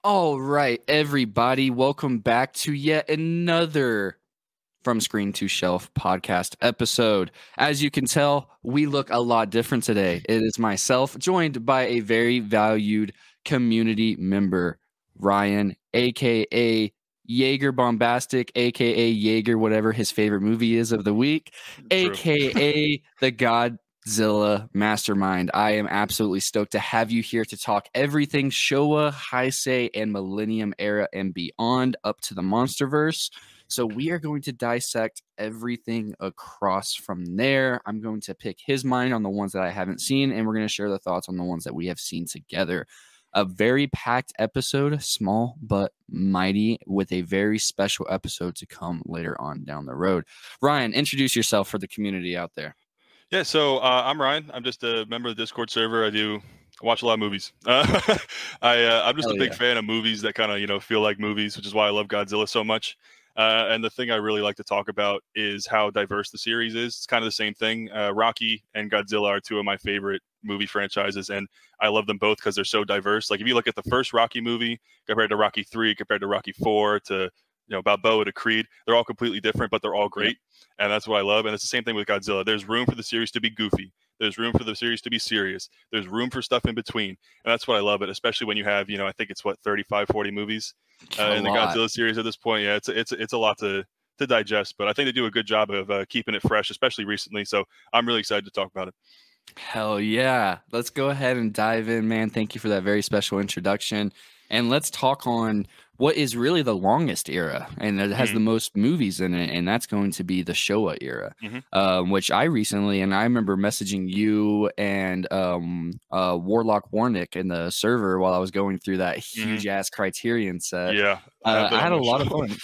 All right, everybody, welcome back to yet another From Screen to Shelf podcast episode. As you can tell, we look a lot different today. It is myself, joined by a very valued community member, Ryan, aka Jaeger Bombastic, aka Jaeger, whatever his favorite movie is of the week, aka the Godzilla Mastermind. I am absolutely stoked to have you here to talk everything Showa, Heisei, and Millennium Era and beyond up to the Monsterverse. So we are going to dissect everything across from there. I'm going to pick his mind on the ones that I haven't seen, and we're going to share the thoughts on the ones that we have seen together. A very packed episode, small but mighty, with a very special episode to come later on down the road. Ryan, introduce yourself for the community out there. Yeah, so I'm Ryan. I'm just a member of the Discord server. I watch a lot of movies. I'm just a big fan of movies that kind of, feel like movies, which is why I love Godzilla so much. And the thing I really like to talk about is how diverse the series is. It's kind of the same thing. Rocky and Godzilla are two of my favorite movie franchises, and I love them both because they're so diverse. Like if you look at the first Rocky movie compared to Rocky 3, compared to Rocky 4, to Balboa to Creed, they're all completely different, but they're all great. And that's what I love. And it's the same thing with Godzilla. There's room for the series to be goofy. There's room for the series to be serious. There's room for stuff in between. And that's what I love it, especially when you have, I think it's 35, 40 movies in the Godzilla series at this point. Yeah, it's a lot to digest, but I think they do a good job of keeping it fresh, especially recently. So I'm really excited to talk about it. Hell yeah. Let's go ahead and dive in, man. Thank you for that very special introduction. And let's talk on what is really the longest era, and it has the most movies in it, and that's going to be the Showa era, which I recently, and I remember messaging you and Warlock Warnick in the server while I was going through that huge-ass Criterion set. Yeah. I had a lot of fun.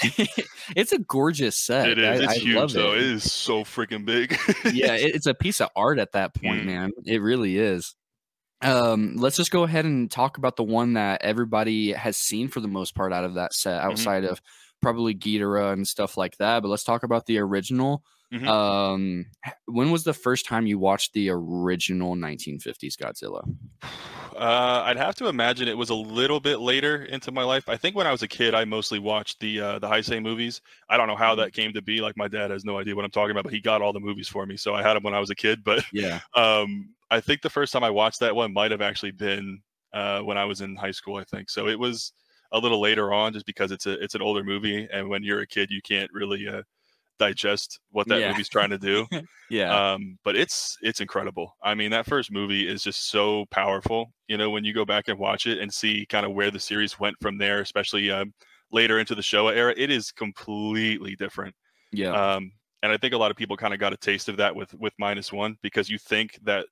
It's a gorgeous set. It is. It's huge, love though. It is so freaking big. Yeah, it's a piece of art at that point, man. It really is. Let's just go ahead and talk about the one that everybody has seen for the most part out of that set, outside of probably Ghidorah and stuff like that. But let's talk about the original. When was the first time you watched the original 1950s Godzilla? I'd have to imagine it was a little bit later into my life. I think when I was a kid, I mostly watched the Heisei movies. I don't know how that came to be. Like my dad has no idea what I'm talking about, but he got all the movies for me, so I had them when I was a kid. But yeah, I think the first time I watched that one might have actually been when I was in high school, I think. So it was a little later on, just because it's an older movie, and when you're a kid, you can't really digest what that movie's trying to do. But it's incredible. I mean, that first movie is just so powerful. When you go back and watch it and see kind of where the series went from there, especially later into the Showa era, it is completely different. And I think a lot of people kind of got a taste of that with -1, because you think that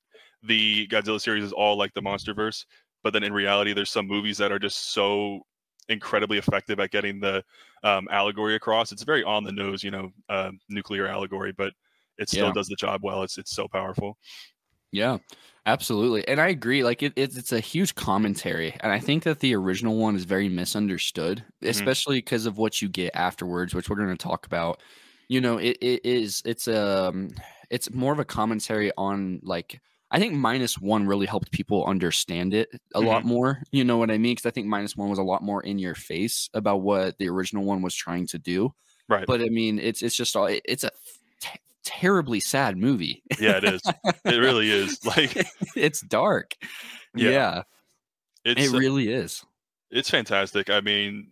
the Godzilla series is all like the Monsterverse, but then in reality, there's some movies that are just so incredibly effective at getting the allegory across. It's very on the nose, nuclear allegory, but it still does the job well. It's so powerful. Yeah, absolutely. And I agree. Like it's a huge commentary. And I think that the original one is very misunderstood, especially because of what you get afterwards, which we're going to talk about. It's more of a commentary on, like, I think -1 really helped people understand it a lot more. You know what I mean? Because I think -1 was a lot more in your face about what the original one was trying to do. Right. But I mean, it's just all, it's a terribly sad movie. Yeah, it is. It really is. Like, it's dark. Yeah. It really is. It's fantastic. I mean,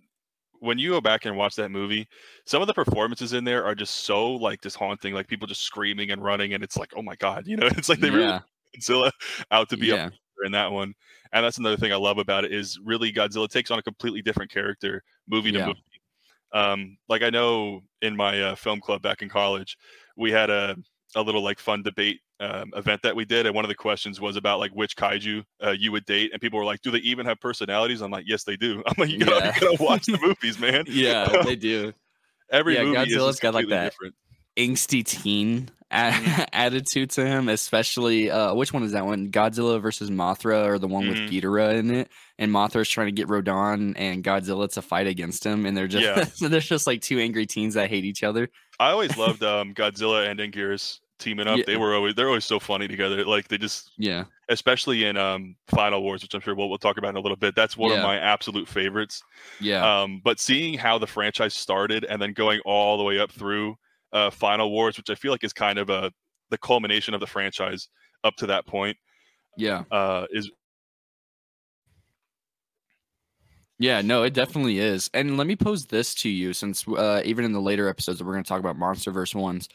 when you go back and watch that movie, some of the performances in there are just so, like, just haunting. Like, people just screaming and running, and it's like, oh my god, it's like they really Godzilla out to be a in that one. And that's another thing I love about it is really Godzilla takes on a completely different character movie to movie. Like I know in my film club back in college, we had a little like fun debate event that we did, and one of the questions was about like which kaiju you would date, and people were like, "Do they even have personalities?" I'm like, "Yes, they do." I'm like, "You gotta watch the movies, man." Yeah, they do. Every movie Godzilla's is got like that different. Angsty teen attitude to him, especially which one is that one? Godzilla versus Mothra, or the one with Ghidorah in it, and Mothra's trying to get Rodan and Godzilla to fight against him, and they're just they're just like two angry teens that hate each other. I always loved Godzilla and Anguirus teaming up. They're always so funny together. Like they just especially in Final Wars, which I'm sure we'll talk about in a little bit. That's one of my absolute favorites. But seeing how the franchise started and then going all the way up through Final Wars, which I feel like is kind of the culmination of the franchise up to that point. Is no, it definitely is. And let me pose this to you, since even in the later episodes that we're going to talk about Monsterverse ones,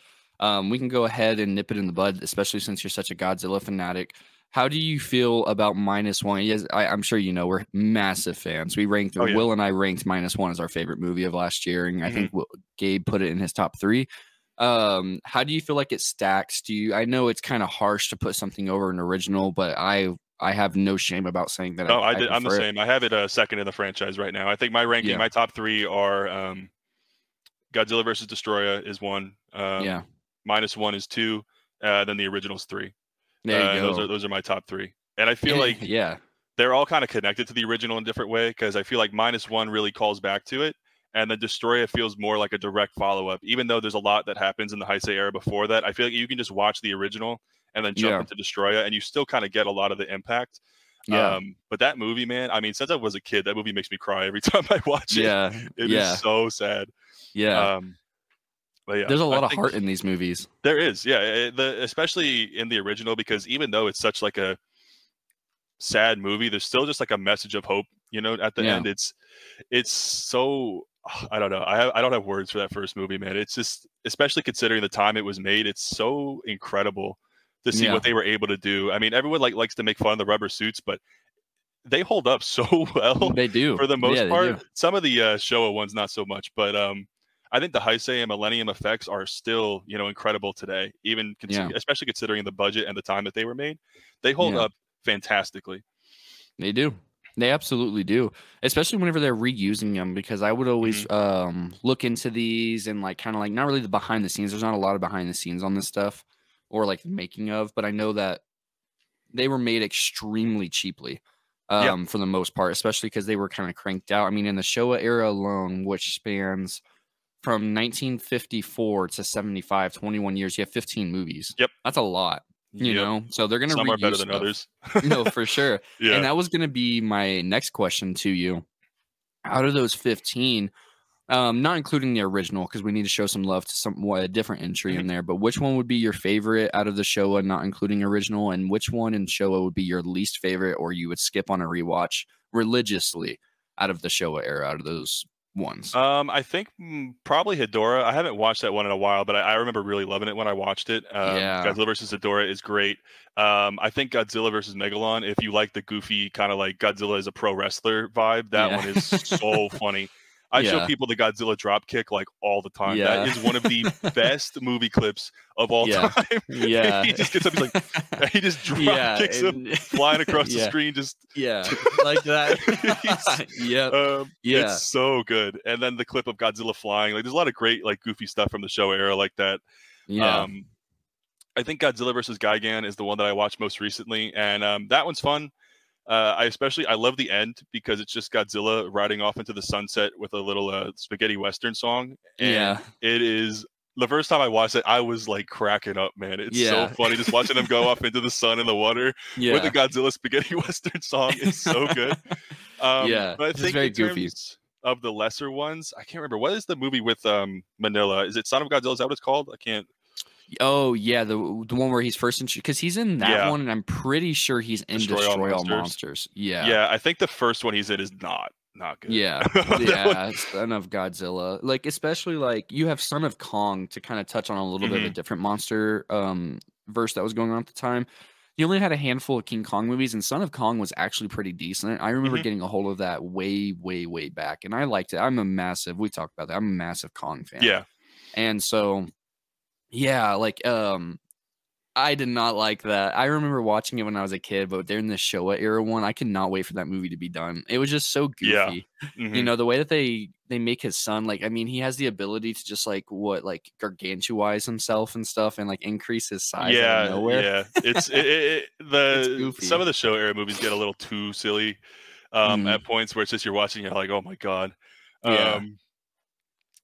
we can go ahead and nip it in the bud, especially since you're such a Godzilla fanatic. How do you feel about -1? Yes, I'm sure you know we're massive fans. We ranked Will and I ranked -1 as our favorite movie of last year, and I think Gabe put it in his top 3. How do you feel like it stacks? I know it's kind of harsh to put something over an original, but I have no shame about saying that. I'm the same. I have it second in the franchise right now. I think my ranking, my top 3 are Godzilla versus Destroya is 1. -1 is 2. Then the original's 3. There you go. Those are my top 3. And I feel like they're all kind of connected to the original in a different way, because I feel like -1 really calls back to it. And then Destroya feels more like a direct follow-up. Even though there's a lot that happens in the Heisei era before that, I feel like you can just watch the original and then jump into Destroya, and you still kind of get a lot of the impact. But that movie, man, I mean, since I was a kid, that movie makes me cry every time I watch it. It is so sad. But there's a lot of heart in these movies. There is, especially in the original, because even though it's such like a sad movie, there's still just like a message of hope, at the end. It's so, I don't know. I don't have words for that first movie, man. It's just, especially considering the time it was made, it's so incredible to see what they were able to do. I mean, everyone likes to make fun of the rubber suits, but they hold up so well. They do, for the most part. Some of the Showa ones, not so much, but I think the Heisei and Millennium effects are still, incredible today, even especially considering the budget and the time that they were made. They hold up fantastically. They do. They absolutely do, especially whenever they're reusing them, because I would always look into these and kind of not really the behind the scenes. There's not a lot of behind the scenes on this stuff, or the making of, but I know that they were made extremely cheaply for the most part, especially because they were kind of cranked out. I mean, in the Showa era alone, which spans from 1954 to 75, 21 years, you have 15 movies. That's a lot. You know, so they're going to reuse some are better than others. No, for sure. And that was going to be my next question to you. Out of those 15, not including the original, because we need to show some love to a different entry in there, but which one would be your favorite out of the Showa, not including original, and which one in Showa would be your least favorite, or you would skip on a rewatch religiously out of the Showa era, out of those ones? I think probably Hedorah. I haven't watched that one in a while, but I remember really loving it when I watched it. Godzilla vs. Hedorah is great. I think Godzilla vs. Megalon, if you like the goofy kind of like Godzilla is a pro wrestler vibe, that one is so funny. I show people the Godzilla drop kick all the time. That is one of the best movie clips of all time. He just gets up, he just drop kicks him flying across the screen, just like that. It's so good. And then the clip of Godzilla flying, there's a lot of great goofy stuff from the show era like that. I think Godzilla versus Gigan is the one that I watched most recently, and that one's fun. I love the end, because it's just Godzilla riding off into the sunset with a little spaghetti western song. And it is, the first time I watched it, I was cracking up, man. It's so funny just watching them go off into the sun and the water with the Godzilla spaghetti western song. It's so good. But I think very goofy. Of the lesser ones, I can't remember. What is the movie with Manila? Is it Son of Godzilla? Is that what it's called? I can't. Oh yeah, the one where he's first because he's in that one, and I'm pretty sure he's in Destroy All Monsters. Yeah, I think the first one he's in is not good. Son of Godzilla, especially you have Son of Kong to kind of touch on a little bit of a different monster verse that was going on at the time. you only had a handful of King Kong movies, and Son of Kong was actually pretty decent. I remember Mhm. getting a hold of that way, way, way back, and I liked it. We talked about that. I'm a massive Kong fan. Yeah. And so, yeah, like, I did not like that. I remember watching it when I was a kid, but during the Showa era one, I could not wait for that movie to be done. It was just so Yeah. goofy. Mhm. The way that they make his son, like, I mean, he has the ability to just like gargantuize himself and stuff and like increase his size out of Yeah, nowhere. yeah. It's Some goofy. of the Show era movies get a little too silly, Mhm. at points where it's just you're watching, you're like, "Oh my god." Yeah. Um,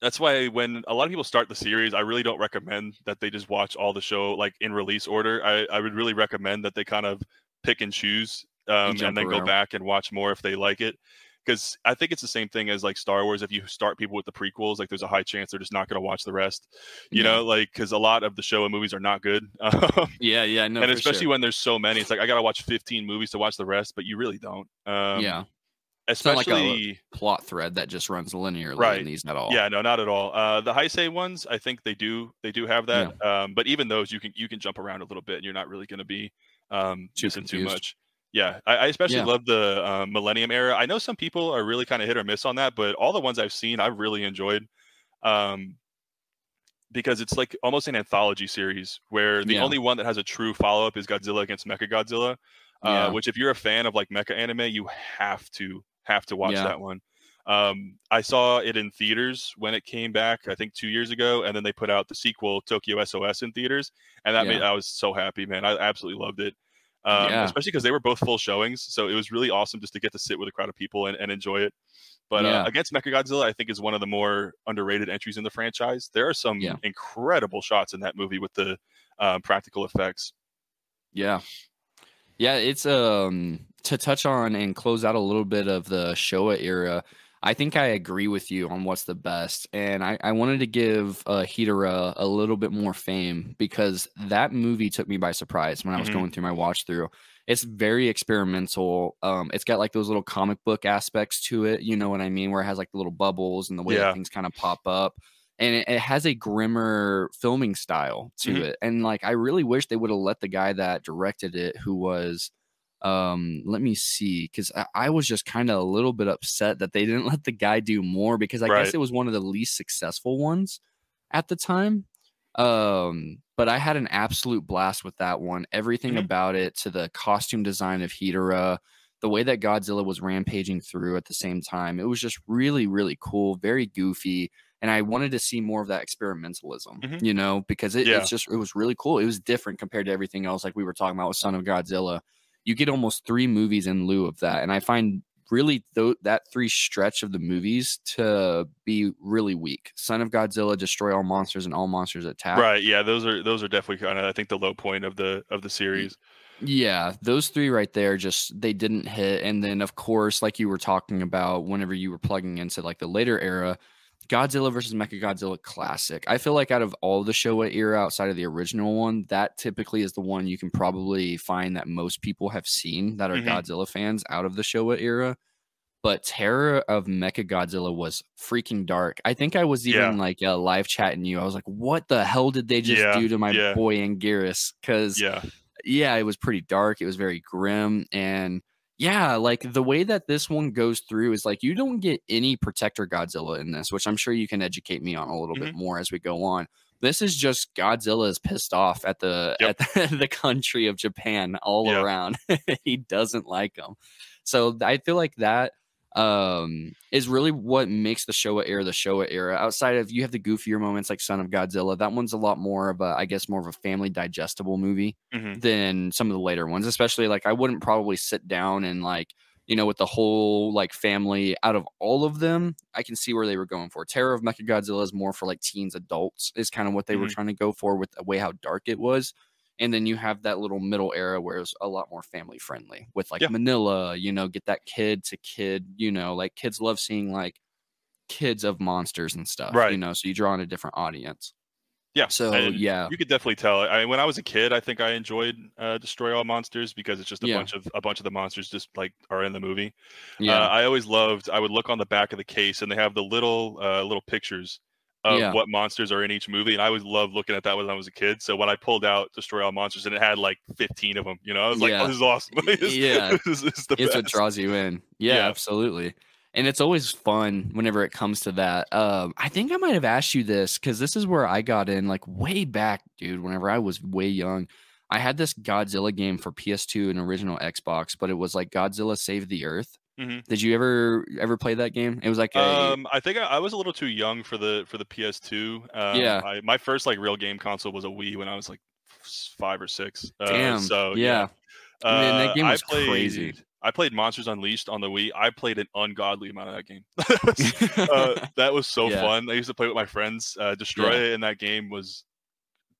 that's why when a lot of people start the series, I really don't recommend that they just watch all the show, like, in release order. I would really recommend that they kind of pick and choose, And and jump then go around. back and watch more if they like it. Because I think it's the same thing as, like, Star Wars. If you start people with the prequels, like, there's a high chance they're just not gonna watch the rest, Yeah. like, because a lot of the Showa movies are not good. Yeah, yeah, no, And for especially sure. when there's so many, it's like, I gotta watch 15 movies to watch the rest, but you really don't. Yeah. It's not like a Especially plot thread that just runs linearly in right. these at all. Yeah, no, not at all. The Heisei ones, I think they do have that. Yeah. But even those, you can jump around a little bit, and you're not really gonna be Too missing too confused. much. Yeah, I especially Yeah. love the Millennium era. I know some people are really kind of hit or miss on that, but all the ones I've seen, I've really enjoyed. Um, because it's like almost an anthology series where the Yeah. only one that has a true follow up is Godzilla against Mechagodzilla. Yeah. Which if you're a fan of like mecha anime, you have to watch Yeah. that one. I saw it in theaters when it came back, I think 2 years ago, and then they put out the sequel Tokyo SOS in theaters, and that made Yeah. I was so happy, man. I absolutely loved it. Yeah. Especially because they were both full showings, so it was really awesome just to get to sit with a crowd of people and enjoy it. But Yeah. against Mechagodzilla, I think is one of the more underrated entries in the franchise. There are Yeah. some incredible shots in that movie with the practical effects. Yeah. Yeah, it's to touch on and close out a little bit of the Showa era. I think I agree with you on what's the best, and I wanted to give Hidera a little bit more fame because that movie took me by surprise when I was Hmm. going through my watch through. It's very experimental. It's got like those little comic book aspects to it. You know what I mean? Where it has like the little bubbles and the way that Yeah. things kind of pop up and it has a grimmer filming style to Hmm. it. And like I really wish they would have let the guy that directed it, who was let me see, because I was just kind of a little bit upset that they didn't let the guy do more because I guess Right. it was one of the least successful ones at the time. But I had an absolute blast with that one. Everything Hmm. about it, to the costume design of Hedorah, the way that Godzilla was rampaging through at the same time. It was just really, really cool, very goofy. And I wanted to see more of that experimentalism, Hmm. because Yeah. it was really cool. It was different compared to everything else, like we were talking about with Son of Godzilla. You get almost 3 movies in lieu of that. And I find really that 3 stretch of the movies to be really weak. Son of Godzilla, Destroy All Monsters, and All Monsters Attack. Right. Yeah. Those are definitely kind of, I think, the low point of the series. Yeah, those 3 right there, just they didn't hit. And then of course, like you were talking about whenever you were plugging into like the later era, Godzilla versus Mechagodzilla classic. I feel like out of all the Showa era outside of the original one, that typically is the one you can probably find that most people have seen that are Hmm. Godzilla fans out of the Showa era. But Terror of Mechagodzilla was freaking dark. I think I was Yeah. even like live chatting you. I was like, what the hell did they just Yeah. do to my Yeah. boy Anguirus? Because Yeah. yeah, it was pretty dark. It was very grim. And yeah, like the way that this one goes through is like you don't get any Protector Godzilla in this, which I'm sure you can educate me on a little bit Hmm. more as we go on. This is just Godzilla is pissed off at Yep. the country of Japan all Yeah. around. He doesn't like them. So I feel like that is really what makes the Showa era. Outside of, you have the goofier moments like Son of Godzilla, that one's a lot more of a, I guess, more of a family digestible movie Hmm. than some of the later ones. Especially like I wouldn't probably sit down and like, with the whole like family. Out of all of them, I can see where they were going for. Terror of Mechagodzilla is more for like teens, adults, is kind of what they were Hmm. trying to go for with the way how dark it was. And then you have that little middle era where it's a lot more family friendly with like Yeah. Manila, get that kid to kid, like kids love seeing like kids of monsters and stuff, Right. so you draw in a different audience. Yeah, So and yeah, you could definitely tell. When I was a kid, I think I enjoyed Destroy All Monsters because it's just a yeah, bunch of the monsters just like are in the movie. yeah, I always loved. I would look on the back of the case, and they have the little pictures of what monsters are in each movie, and I always loved looking at that when I was a kid. So when I pulled out Destroy All Monsters and it had like 15 of them, you know, I was like, "Oh, this is awesome! Yeah, this is the it's best." what draws you in. Yeah, absolutely. And it's always fun whenever it comes to that. I think I might have asked you this because this is where I got in, like way back, dude. Whenever I was way young, I had this Godzilla game for PS2 and original Xbox, but it was like Godzilla Save the Earth. Mm-hmm. Did you ever play that game? It was like I think I was a little too young for the PS2. Yeah. My first like real game console was a Wii when I was like 5 or 6. Damn. So Yeah. Man, that game was I crazy. played Monsters Unleashed on the Wii. I played an ungodly amount of that game. That was so fun. I used to play with my friends. Destroy in that game was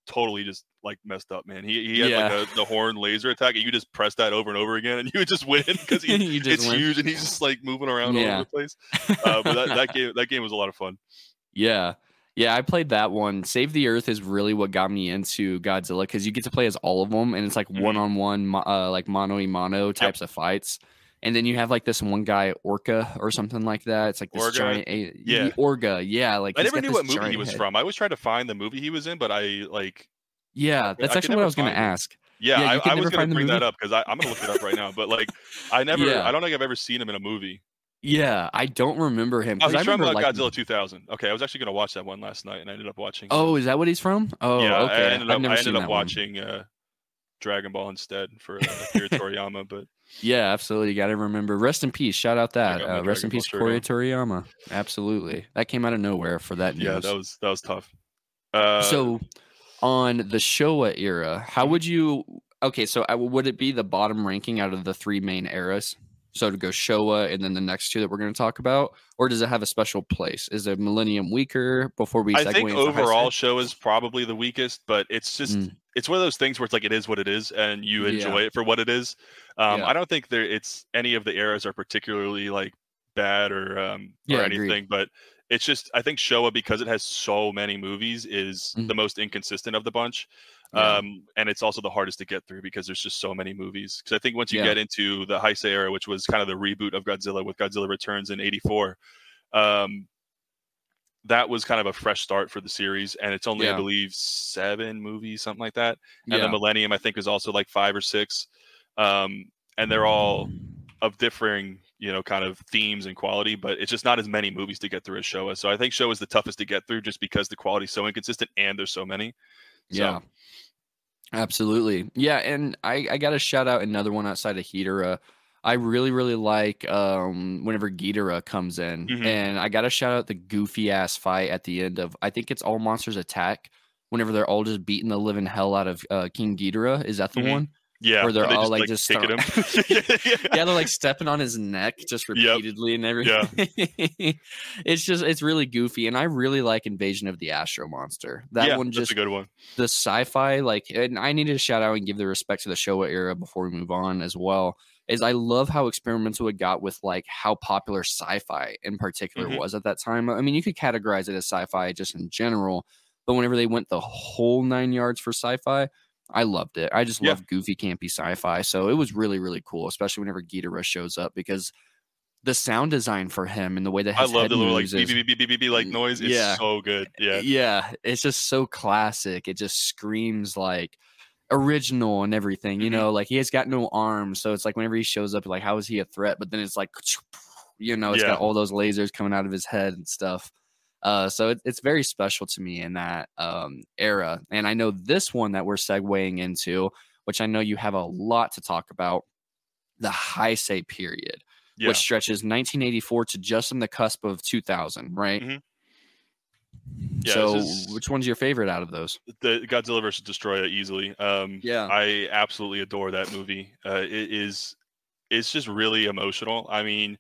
totally just like messed up, man. He had like the horn laser attack, and you just press that over and over again, and you would just win because it's huge, and he's just like moving around all over the place. But that game was a lot of fun. Yeah. Yeah, I played that one. Save the Earth is really what got me into Godzilla because you get to play as all of them, and it's like one-on-one, like mano-a-mano types of fights. And then you have like this one guy, Orca or something like that. It's like this giant, Orga. Yeah, like I never knew what movie he was from. I always tried to find the movie he was in, but that's actually what I was going to ask. Yeah, I was going to bring that up because I'm going to look it up right now. But like, I don't think I've ever seen him in a movie. Yeah, I don't remember him. He's from Godzilla 2000. Okay, I was actually going to watch that one last night, and I ended up watching. Oh, is that what he's from? Oh, yeah, okay. I ended up watching Dragon Ball instead for Akira Toriyama. But yeah, absolutely. You got to remember. Rest in peace. Shout out that. Rest in peace, Akira Toriyama. Absolutely. That came out of nowhere for that news. Yeah, that was tough. So, on the Showa era, how would you? Okay, so would it be the bottom ranking out of the 3 main eras? So to go Showa and then the next 2 that we're going to talk about, or does it have a special place? Is the Millennium weaker before we? I think overall Showa is probably the weakest, but it's just it's one of those things where it's like it is what it is, and you enjoy it for what it is. I don't think it's any of the eras are particularly like bad or anything, agreed. But it's just I think Showa, because it has so many movies, is the most inconsistent of the bunch. And it's also the hardest to get through because there's just so many movies. Because I think once you get into the Heisei era, which was kind of the reboot of Godzilla with Godzilla Returns in '84, that was kind of a fresh start for the series. And it's only, I believe, 7 movies, something like that. And the Millennium, I think, is also like 5 or 6. And they're all of differing, kind of themes and quality, but it's just not as many movies to get through as Showa. So I think Showa is the toughest to get through just because the quality is so inconsistent and there's so many. Yeah. Absolutely. Yeah, and I got to shout out another one outside of Ghidorah. I really, really like whenever Ghidorah comes in. And I got to shout out the goofy-ass fight at the end of, I think it's All Monsters Attack, whenever they're all just beating the living hell out of King Ghidorah. Is that the one? Yeah. Where they're all just kicking him. Yeah, they're like stepping on his neck just repeatedly and everything. Yeah. It's really goofy. And I really like Invasion of the Astro Monster. That one just that's a good one. The sci-fi, and I need to shout out and give the respect to the Showa era before we move on as well. Is I love how experimental it got with like how popular sci-fi in particular was at that time. I mean, you could categorize it as sci-fi just in general, but whenever they went the whole 9 yards for sci-fi, I loved it. I just love goofy, campy sci-fi. So it was really, really cool, especially whenever Ghidorah shows up, because the sound design for him and the way that his I love head the little moves like beep, beep, beep, beep, beep, like noise. It's so good. Yeah. Yeah. It's just so classic. It just screams like original and everything, like he has got no arms. So it's like whenever he shows up, like, how is he a threat? But then it's like, it's got all those lasers coming out of his head and stuff. So it's very special to me in that era. And I know this one that we're segueing into, which I know you have a lot to talk about, the Heisei period, which stretches 1984 to just on the cusp of 2000, right? Yeah, so which one's your favorite out of those? The Godzilla vs. Destroyer, easily. I absolutely adore that movie. It's just really emotional. I mean,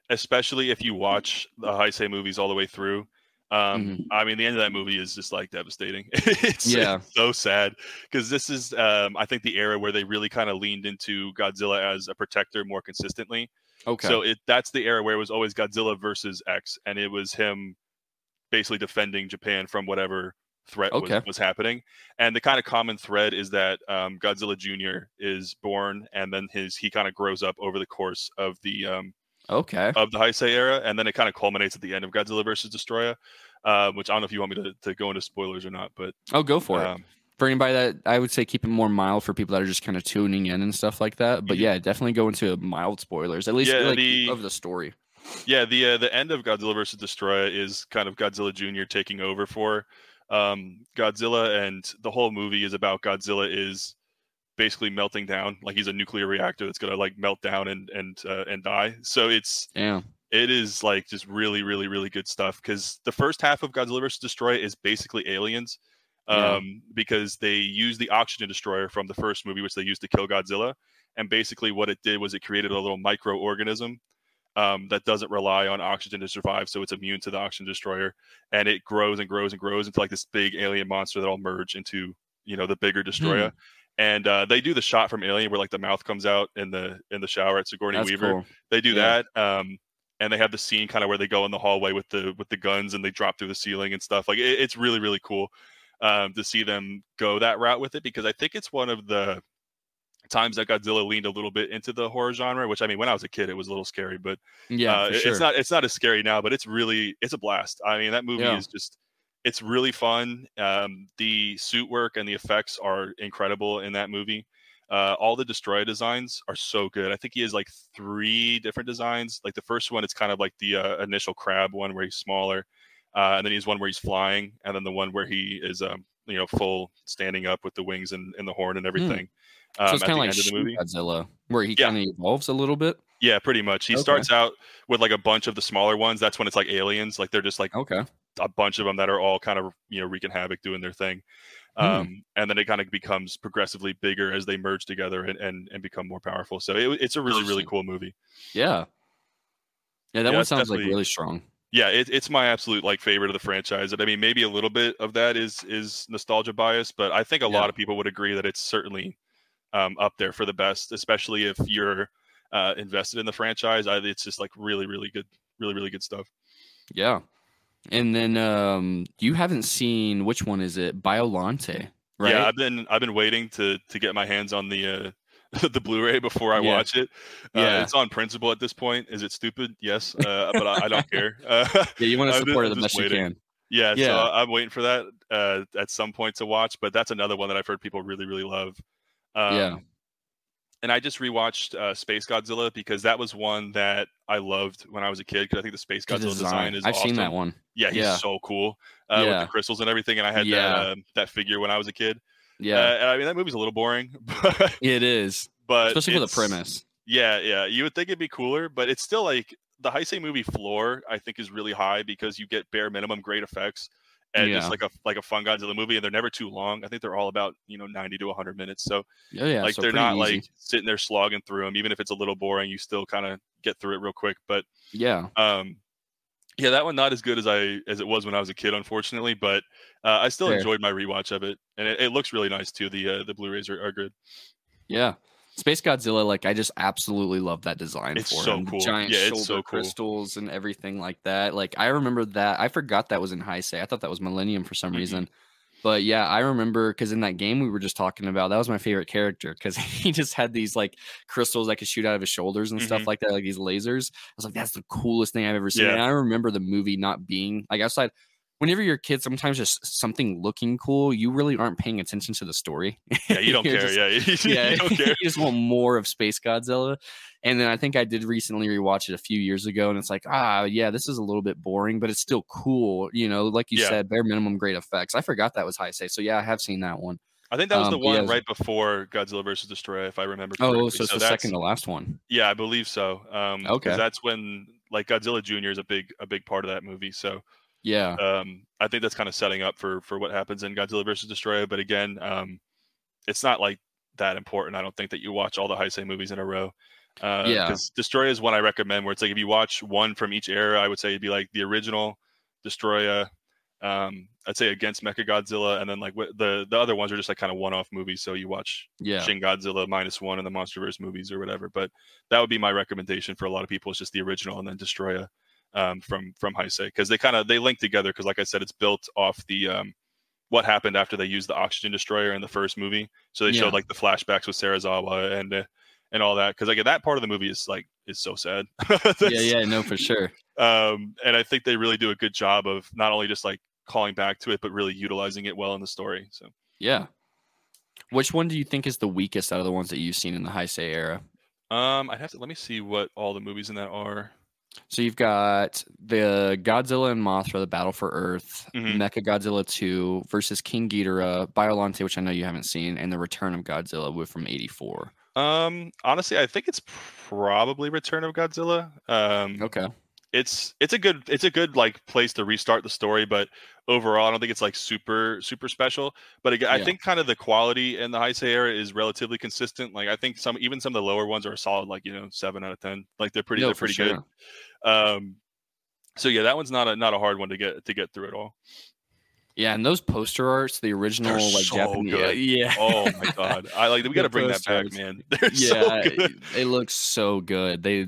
especially if you watch the Heisei movies all the way through. I mean, the end of that movie is just like devastating. It's so sad because this is, I think, the era where they really kind of leaned into Godzilla as a protector more consistently. Okay. So that's the era where it was always Godzilla versus X, and it was him basically defending Japan from whatever threat was happening. And the kind of common thread is that Godzilla Jr. is born, and then he kind of grows up over the course of the Okay. of the Heisei era, and then it kind of culminates at the end of Godzilla versus Destroyer, which I don't know if you want me to go into spoilers or not, but Oh, go for it. um, For anybody that I would say keep it more mild for people that are just kind of tuning in and stuff like that. But mhm. yeah, definitely go into mild spoilers, at least yeah, like the of the story. the end of Godzilla versus Destroyer is kind of Godzilla Jr. taking over for Godzilla, and the whole movie is about Godzilla is basically melting down, like he's a nuclear reactor that's gonna like melt down and die. So Yeah. it is like just really, really, really good stuff because the first half of Godzilla vs. Destroy is basically aliens, Yeah. because they use the oxygen destroyer from the first movie, which they used to kill Godzilla. And basically, what it did was it created a little microorganism that doesn't rely on oxygen to survive, so it's immune to the oxygen destroyer, and it grows and grows and grows into like this big alien monster that'll merge into the bigger Hmm. destroyer. And they do the shot from Alien where like the mouth comes out in the shower at Sigourney That's Weaver. cool. They do Yeah. that. And they have the scene kind of where they go in the hallway with the guns and they drop through the ceiling and stuff. Like it's really, really cool to see them go that route with it, because I think it's one of the times that Godzilla leaned a little bit into the horror genre, which I mean, when I was a kid, it was a little scary, but Yeah, for it's sure. not as scary now, but it's a blast. I mean, that movie Yeah. is just, it's really fun. The suit work and the effects are incredible in that movie. All the destroyer designs are so good. I think he has like 3 different designs. Like the first one, it's kind of like the initial crab one where he's smaller, and then he's one where he's flying, and then the one where he is full standing up with the wings and the horn and Hmm. everything. So it's At kind of the like end of the Shin movie. Godzilla, where he Yeah, kind of evolves a little bit. yeah, pretty much. He Okay. starts out with like a bunch of the smaller ones. That's when it's like aliens. Like they're just like Okay. a bunch of them that are all kind of wreaking havoc, doing their thing. Hmm. And then it kind of becomes progressively bigger as they merge together and become more powerful. So it's a really, really Interesting. cool movie. Yeah. Yeah, that Yeah, one that's sounds like definitely, really strong. yeah, it's my absolute like favorite of the franchise. And I mean, maybe a little bit of that is nostalgia bias, but I think a Yeah. lot of people would agree that it's certainly up there for the best, especially if you're invested in the franchise. It's just like really, really, really good stuff. Yeah. And then you haven't seen, which one is it? Biolante, Yeah, right? I've been waiting to get my hands on the the Blu-ray before I Yeah. watch it. Yeah. It's on principle at this point. Is it stupid? Yes, but I don't care. Yeah, you want to support it I'm the just best you waiting. can. Yeah, so Yeah. I'm waiting for that at some point to watch. But that's another one that I've heard people really, really love. Yeah. Um, and I just rewatched Space Godzilla because that was one that I loved when I was a kid, because I think the Space The Godzilla design design. is I've seen that awesome. one. Yeah, he's Yeah. so cool with the Yeah. crystals and everything. And I had Yeah. that figure when I was a kid. Yeah. And I mean, that movie's a little boring, but It is. Especially for the it's, premise. yeah. You would think it'd be cooler, but it's still like the Heisei movie floor, I think, is really high because you get bare minimum great effects and just Yeah. like a fun Godzilla movie, and they're never too long. I think they're all about 90 to 100 minutes. So Oh yeah. like So they're pretty not like easy. sitting there slogging through them. Even if it's a little boring, you still kind of get through it real quick. But Yeah. um, yeah, that one not as good as it was when I was a kid, unfortunately. But I still Fair. enjoyed my rewatch of it, and it looks really nice too. The Blu-rays are good. Yeah. Space Godzilla, like I just absolutely love that design It's for so him. The cool. giant Yeah, it's shoulder so cool. crystals and everything like that. Like I remember that. I forgot that was in Heisei. I thought that was Millennium for some Hmm. reason. But yeah, I remember because in that game we were just talking about, that was my favorite character because he just had these like crystals that could shoot out of his shoulders and Hmm. stuff like that, like these lasers. I was like, that's the coolest thing I've ever seen. Yeah, And I remember the movie not being like outside. Whenever you're a kid, sometimes just something looking cool, you really aren't paying attention to the story. yeah. You don't You're care. just Yeah, yeah, you don't you care. just want more of Space Godzilla. And then I think I did recently rewatch it a few years ago, and it's like, yeah, this is a little bit boring, but it's still cool. Like you Yeah, said, bare minimum great effects. I forgot that was Heisei. So yeah, I have seen that one. I think that was the But yeah, one right before Godzilla versus Destroy, if I remember oh, correctly. so it's So the second that's, to last one. yeah, I believe so. Because Okay. that's when like Godzilla Jr. is a big part of that movie. So Yeah. I think that's kind of setting up for what happens in Godzilla versus Destroy. But again, it's not like that important. I don't think that you watch all the Heisei movies in a row. Yeah. Because Destroy is one I recommend, where it's like if you watch one from each era, I would say it'd be like the original Destroya. I'd say against Mechagodzilla, and then like the other ones are just like kind of one-off movies. So you watch Yeah. Shin Godzilla -1 and the Monsterverse movies or whatever. But that would be my recommendation for a lot of people. It's just the original and then Destroya from Heisei, because they link together. Because like I said, it's built off the what happened after they used the oxygen destroyer in the first movie. So they showed Yeah. like the flashbacks with Sarazawa and all that. Because like that part of the movie is like is so sad. Yeah, no, for sure. And I think they really do a good job of not only just like calling back to it, but really utilizing it well in the story. So yeah. Which one do you think is the weakest out of the ones that you've seen in the Heisei era? I'd have to let me see what all the movies in that are. So you've got the Godzilla and Mothra, the Battle for Earth, Mecha Godzilla 2 versus King Ghidorah, Biollante, which I know you haven't seen, and the Return of Godzilla from '84. Honestly, I think it's probably Return of Godzilla. Okay. It's a good like place to restart the story, but overall, I don't think it's like super special. But again, I think kind of the quality in the Heisei era is relatively consistent. Like I think some of the lower ones are a solid, like 7 out of 10. Like they're pretty good. So yeah, that one's not a hard one to get through at all. Yeah, and those poster arts, the original like so Japanese, good. Yeah. Oh my god, we got to bring that back, man. They're so good. It looks so good. They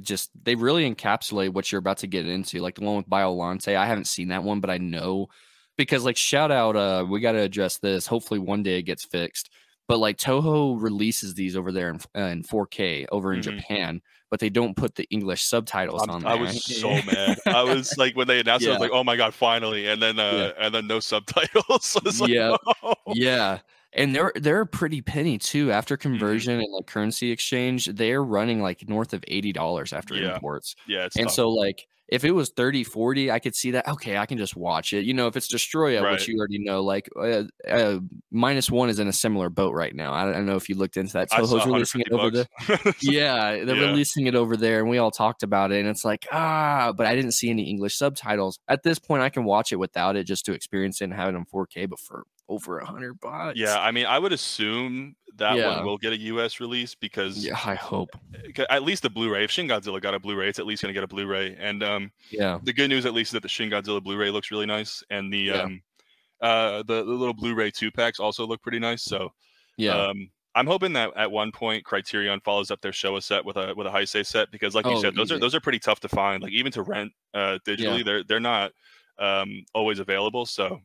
really encapsulate what you're about to get into. Like the one with Biollante, I haven't seen that one, but I know because like shout out, we got to address this. Hopefully one day it gets fixed. But like Toho releases these over there in 4K over in Japan, but they don't put the English subtitles on there. I was so mad. I was like, when they announced it, I was like, oh my god, finally! And then no subtitles. Yeah. And they're a pretty penny too. After conversion and like currency exchange, they're running like north of $80 after imports. Yeah, it's and tough. So like if it was 30, 40, I could see that. Okay, I can just watch it. If it's Destroya, which you already know, like -1 is in a similar boat right now. I don't know if you looked into that. Toho's releasing it over there. Yeah, they're releasing it over there, and we all talked about it. And it's like, but I didn't see any English subtitles. At this point, I can watch it without it just to experience it and have it in 4K, but for over $100. Yeah, I mean, I would assume that one will get a US release because I hope at least the Blu-ray. If Shin Godzilla got a Blu-ray, it's at least going to get a Blu-ray. And the good news at least is that the Shin Godzilla Blu-ray looks really nice, and the little Blu-ray 2-packs also look pretty nice. So I'm hoping that at one point Criterion follows up their Showa set with a Heisei set, because like you said, those are pretty tough to find. Like even to rent digitally, they're not always available. So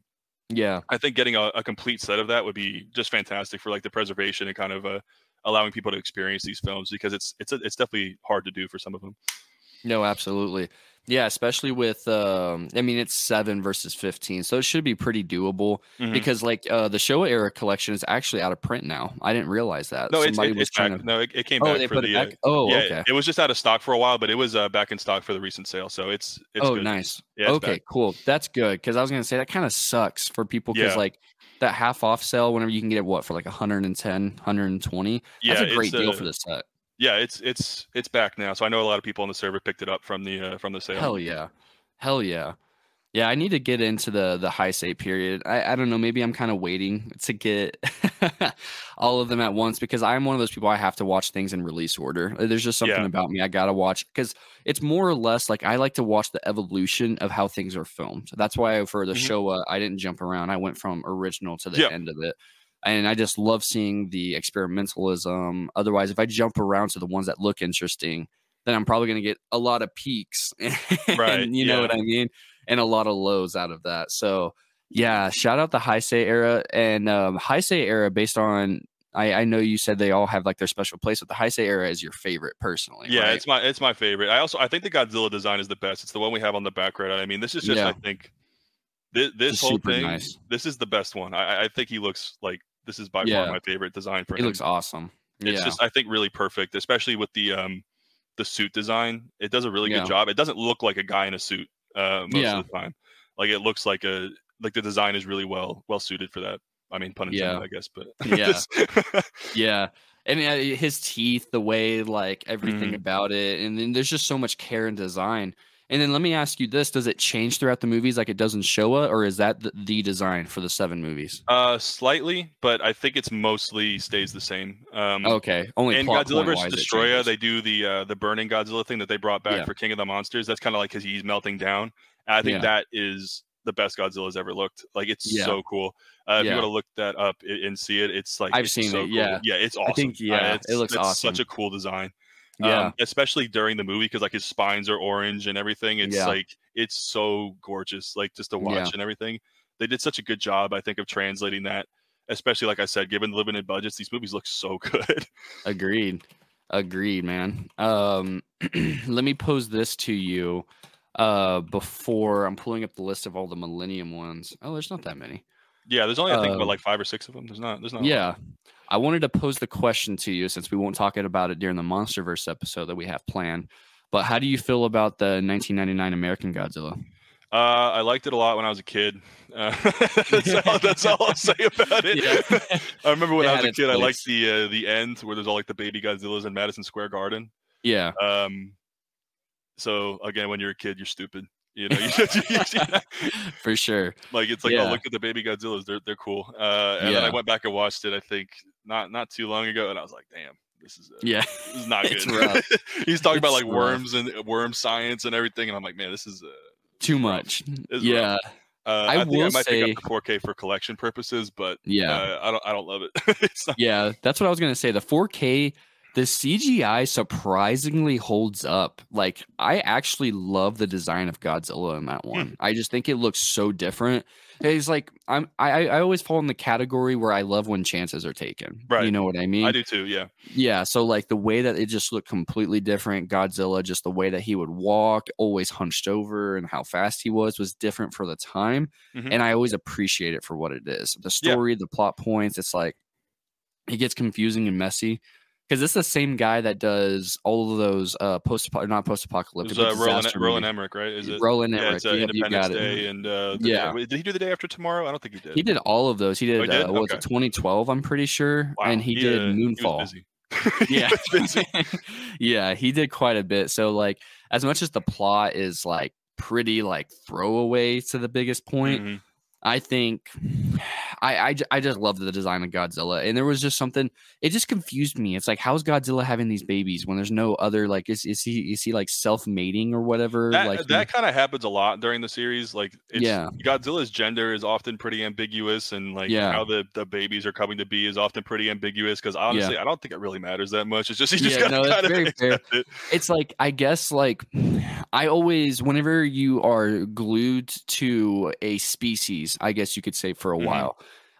I think getting a complete set of that would be just fantastic for like the preservation and kind of allowing people to experience these films, because it's definitely hard to do for some of them. No, absolutely. Yeah, especially with I mean, it's 7 versus 15, so it should be pretty doable because like the Showa era collection is actually out of print now. I didn't realize that. No, it's back. No, it came back. They for put it back. Okay. It was just out of stock for a while, but it was back in stock for the recent sale. So it's good. Nice. Yeah, okay, cool. That's good, because I was gonna say that kind of sucks for people, because like that half off sale whenever you can get it for like 110, 120. That's a great deal for the set. Yeah, it's back now. So I know a lot of people on the server picked it up from the sale. Hell yeah. Yeah, I need to get into the Heisei period. I don't know, maybe I'm kind of waiting to get all of them at once, because I'm one of those people, I have to watch things in release order. There's just something about me I gotta watch, because it's more or less like I like to watch the evolution of how things are filmed. So that's why for the Showa, I didn't jump around. I went from original to the end of it. And I just love seeing the experimentalism. Otherwise, if I jump around to the ones that look interesting, then I'm probably going to get a lot of peaks. And you know what I mean? And a lot of lows out of that. So, yeah, shout out the Heisei era. And Heisei era, based on, I know you said they all have like their special place, but the Heisei era is your favorite personally. Yeah, right? it's my favorite. I think the Godzilla design is the best. It's the one we have on the background. I mean, this is just, I think, this whole thing, nice. This is the best one. I think he looks like, this is by far my favorite design for him. He looks awesome. It's just, I think, really perfect, especially with the suit design. It does a really good job. It doesn't look like a guy in a suit most of the time. Like it looks like the design is really well suited for that. I mean, pun intended, I guess, but yeah. And his teeth, the way, like everything about it, and then there's just so much care and design. And then let me ask you this: does it change throughout the movies like it does in Showa, or is that the design for the 7 movies? Slightly, but I think it's mostly stays the same. Okay, only in Godzilla vs. Destroya, they do the burning Godzilla thing that they brought back for King of the Monsters. That's kind of like because he's melting down. And I think that is the best Godzilla's ever looked. Like it's so cool. If you want to look that up and see it, it's like I've seen it. Cool. Yeah, it's awesome. I think it looks awesome. Such a cool design. Especially during the movie, because like his spines are orange and everything. It's like it's so gorgeous, like just to watch and everything. They did such a good job, I think, of translating that. Especially like I said, given the limited budgets, these movies look so good. Agreed. Agreed, man. Let me pose this to you before I'm pulling up the list of all the Millennium ones. Oh, there's not that many. Yeah, there's only I think about like 5 or 6 of them. There's not a lot. Yeah. I wanted to pose the question to you since we won't talk about it during the Monsterverse episode that we have planned. But how do you feel about the 1999 American Godzilla? I liked it a lot when I was a kid. That's all I'll say about it. Yeah. I remember when I was a kid, I place. liked the end where there's all like the baby Godzillas in Madison Square Garden. Yeah. So again, when you're a kid, you're stupid. For sure. Like it's like, oh, look at the baby Godzillas, they're cool. And then I went back and watched it, I think not too long ago, and I was like, damn, this is this is not good. He's talking about like worms and worm science and everything, and I'm like, man, this is too much. Yeah. I think I might pick up the 4K for collection purposes, but I don't love it. Yeah, that's what I was gonna say. The 4K, the CGI surprisingly holds up. Like, I actually love the design of Godzilla in that one. I just think it looks so different. It's like I always fall in the category where I love when chances are taken. Right. You know what I mean? I do too, yeah. Yeah, so like the way that it just looked completely different, Godzilla, just the way that he would walk, always hunched over, and how fast he was different for the time. And I always appreciate it for what it is. The story, the plot points, it's like it gets confusing and messy. Because it's the same guy that does all of those not post-apocalyptic. Roland Emmerich, right? Is it Roland Emmerich? Yeah, it's Independence Day, and did he do The Day After Tomorrow? I don't think he did. He did all of those. He did. What was it, 2012? I'm pretty sure. Wow. And he did Moonfall. He was busy. Yeah, he did quite a bit. So like, as much as the plot is like pretty like throwaway to the biggest point, I think I just love the design of Godzilla, and there was just something, it just confused me. It's like, how's Godzilla having these babies when there's no other, like, is he like self-mating or whatever? That kind of happens a lot during the series. Like, Godzilla's gender is often pretty ambiguous, and like how the babies are coming to be is often pretty ambiguous. Because honestly, I don't think it really matters that much. It's just you just gotta kind of accept it. It's like, I guess, like, I always, whenever you are glued to a species, I guess you could say, for a while,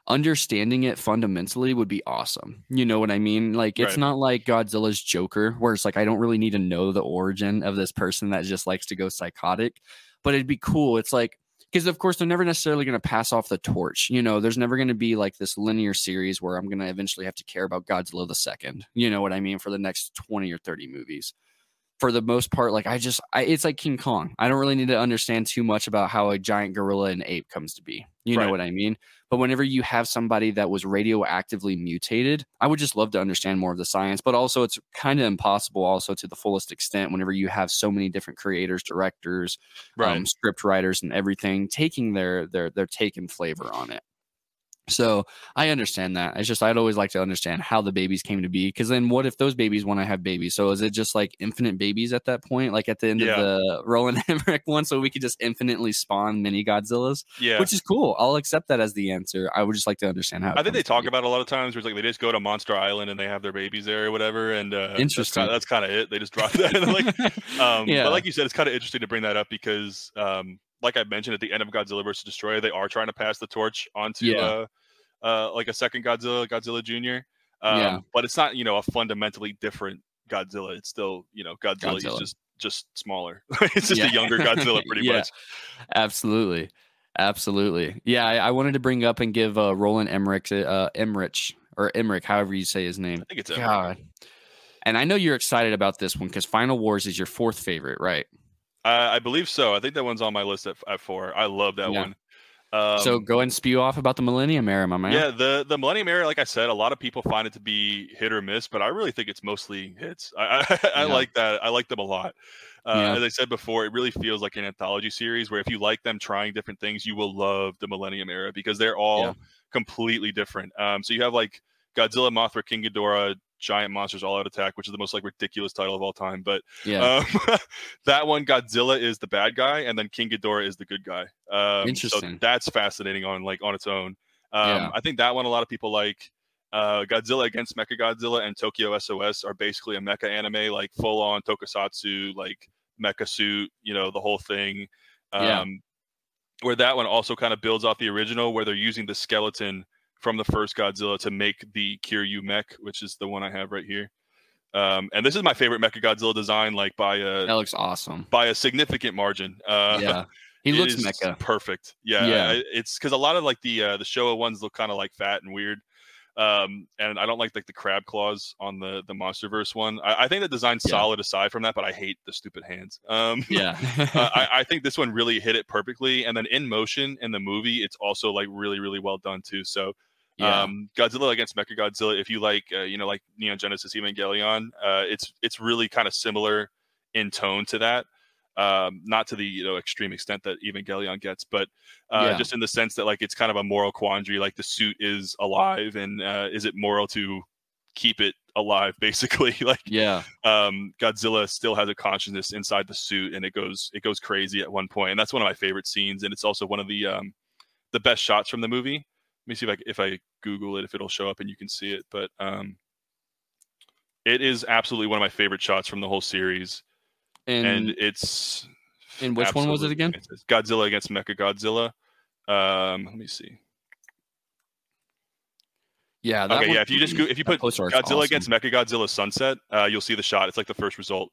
understanding it fundamentally would be awesome. You know what I mean? Like, it's not like Godzilla's Joker, where it's like, I don't really need to know the origin of this person that just likes to go psychotic, but it'd be cool. It's like, because of course they're never necessarily going to pass off the torch. You know, there's never going to be like this linear series where I'm going to eventually have to care about Godzilla the second. You know what I mean? For the next 20 or 30 movies. For the most part, like, it's like King Kong. I don't really need to understand too much about how a giant gorilla and ape comes to be. You know what I mean? But whenever you have somebody that was radioactively mutated, I would just love to understand more of the science. But also, it's kind of impossible also to the fullest extent whenever you have so many different creators, directors, script writers, and everything taking their take and flavor on it. So I understand that. It's just, I'd always like to understand how the babies came to be, because then what if those babies want to have babies? So is it just like infinite babies at that point, like at the end of the Roland Emmerich one, so we could just infinitely spawn mini Godzillas? Which is cool. I'll accept that as the answer. I would just like to understand how. I think they talk about it a lot of times where it's like they just go to Monster Island and they have their babies there or whatever, and interesting. That's kind of it. They just drop that. But like you said, it's kind of interesting to bring that up because like I mentioned, at the end of Godzilla vs. Destroyer, they are trying to pass the torch onto like a second Godzilla Jr. But it's not, a fundamentally different Godzilla. It's still, Godzilla is just smaller. It's just a younger Godzilla, pretty much. Absolutely. Yeah, I wanted to bring up and give Roland Emmerich, however you say his name. I think it's God. And I know you're excited about this one because Final Wars is your fourth favorite, right? I believe so. I think that one's on my list at 4. I love that one. So go ahead and spew off about the Millennium Era, my man. Yeah, the Millennium Era, like I said, a lot of people find it to be hit or miss, but I really think it's mostly hits. I like that. I like them a lot. As I said before, it really feels like an anthology series where if you like them trying different things, you will love the Millennium Era because they're all completely different. So you have like Godzilla, Mothra, King Ghidorah, Giant Monsters All Out Attack, which is the most like ridiculous title of all time. But that one, Godzilla is the bad guy, and then King Ghidorah is the good guy. Interesting. So that's fascinating on its own. I think that one a lot of people like. Godzilla against Mechagodzilla and Tokyo SOS are basically a mecha anime, like full on tokusatsu, like mecha suit, the whole thing. Where that one also kind of builds off the original, where they're using the skeleton from the first Godzilla to make the Kiryu mech, which is the one I have right here. And this is my favorite Mechagodzilla design, like by That looks awesome. by a significant margin. Yeah, he looks mecha. Perfect. Yeah. It's because a lot of like the Showa ones look kind of like fat and weird. And I don't like the crab claws on the Monsterverse one. I think the design's solid aside from that, but I hate the stupid hands. Yeah. I think this one really hit it perfectly, and then in motion in the movie, it's also like really, really well done too. So, Godzilla against Mechagodzilla, if you like, like Neon Genesis Evangelion, it's really kind of similar in tone to that. Not to the extreme extent that Evangelion gets, but just in the sense that like it's kind of a moral quandary. Like the suit is alive, and is it moral to keep it alive? Basically, like Godzilla still has a consciousness inside the suit, and it goes crazy at one point, and that's one of my favorite scenes, and it's also one of the best shots from the movie. Let me see if I Google it, if it'll show up and you can see it, but it is absolutely one of my favorite shots from the whole series. And it's which one was it again? Godzilla against Mechagodzilla. Let me see. Yeah. Okay. Yeah. If you put Godzilla against Mechagodzilla Sunset, you'll see the shot. It's like the first result.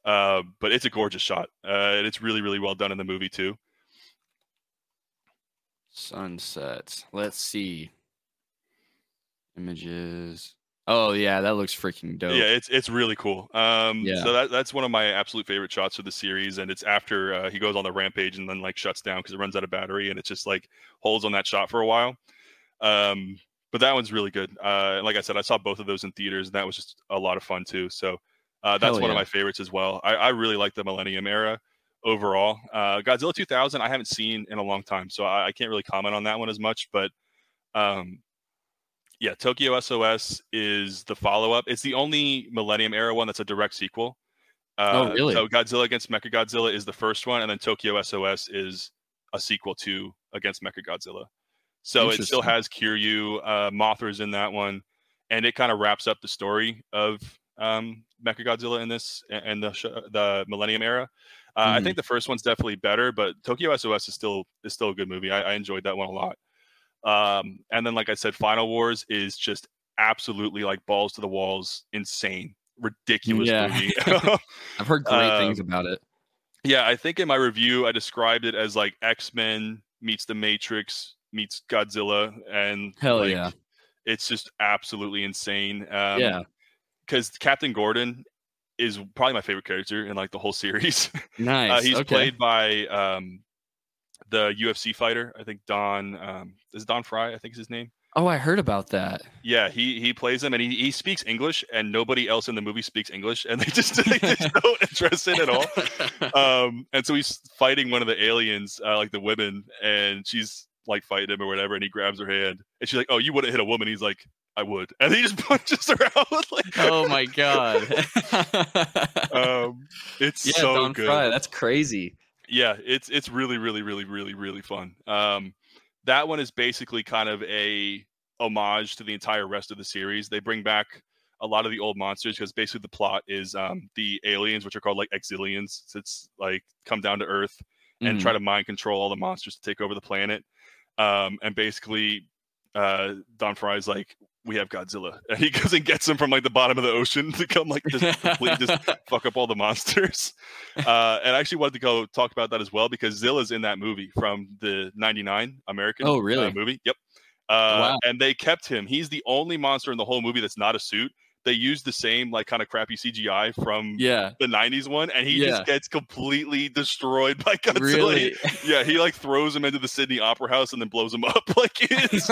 But it's a gorgeous shot. And it's really, really well done in the movie too. Sunset. Let's see. Images. Oh yeah, that looks freaking dope. Yeah, it's really cool. So that's one of my absolute favorite shots of the series, and it's after he goes on the rampage and then like shuts down because it runs out of battery, and it just like holds on that shot for a while. But that one's really good. Like I said, I saw both of those in theaters, and that was just a lot of fun too. So that's one of my favorites as well. I really like the Millennium era overall. Godzilla 2000 I haven't seen in a long time, so I can't really comment on that one as much, but yeah, Tokyo SOS is the follow-up. It's the only Millennium era one that's a direct sequel. Oh, really? So Godzilla against Mechagodzilla is the first one, and then Tokyo SOS is a sequel to Against Mechagodzilla. So it still has Kiryu, Mothra's in that one, and it kind of wraps up the story of Mechagodzilla in this and the Millennium era. I think the first one's definitely better, but Tokyo SOS is still a good movie. I enjoyed that one a lot. And then, like I said, Final Wars is just absolutely like balls to the walls, insane, ridiculous movie. I've heard great things about it. Yeah, I think in my review I described it as like X-Men meets The Matrix meets Godzilla, and it's just absolutely insane. Because Captain Gordon is probably my favorite character in like the whole series. Nice. He's played by the UFC fighter, I think Don is Don Fry, I think is his name. Oh, I heard about that. Yeah, he plays him, and he speaks English, and nobody else in the movie speaks English, and they just don't address it at all. And so he's fighting one of the aliens, like the women, and she's like fighting him or whatever, and he grabs her hand, and she's like, "Oh, you wouldn't hit a woman." He's like, "I would," and he just punches her out. Like, oh my god! It's so Don good. Fry, that's crazy. Yeah, it's really, really, really, really, really fun. That one is basically kind of a homage to the entire rest of the series. They bring back a lot of the old monsters because basically the plot is the aliens, which are called like exilians. So it's like come down to Earth and try to mind control all the monsters to take over the planet. And basically Don Fry's like, we have Godzilla, and he goes and gets him from like the bottom of the ocean to come like just fuck up all the monsters. And I actually wanted to go talk about that as well because Zilla's in that movie from the '99 American movie. Yep. Wow. And they kept him. He's the only monster in the whole movie that's not a suit. They used the same like kind of crappy CGI from the 90s one, and he just gets completely destroyed by Godzilla. Really? He like throws him into the Sydney Opera House and then blows him up. Like it's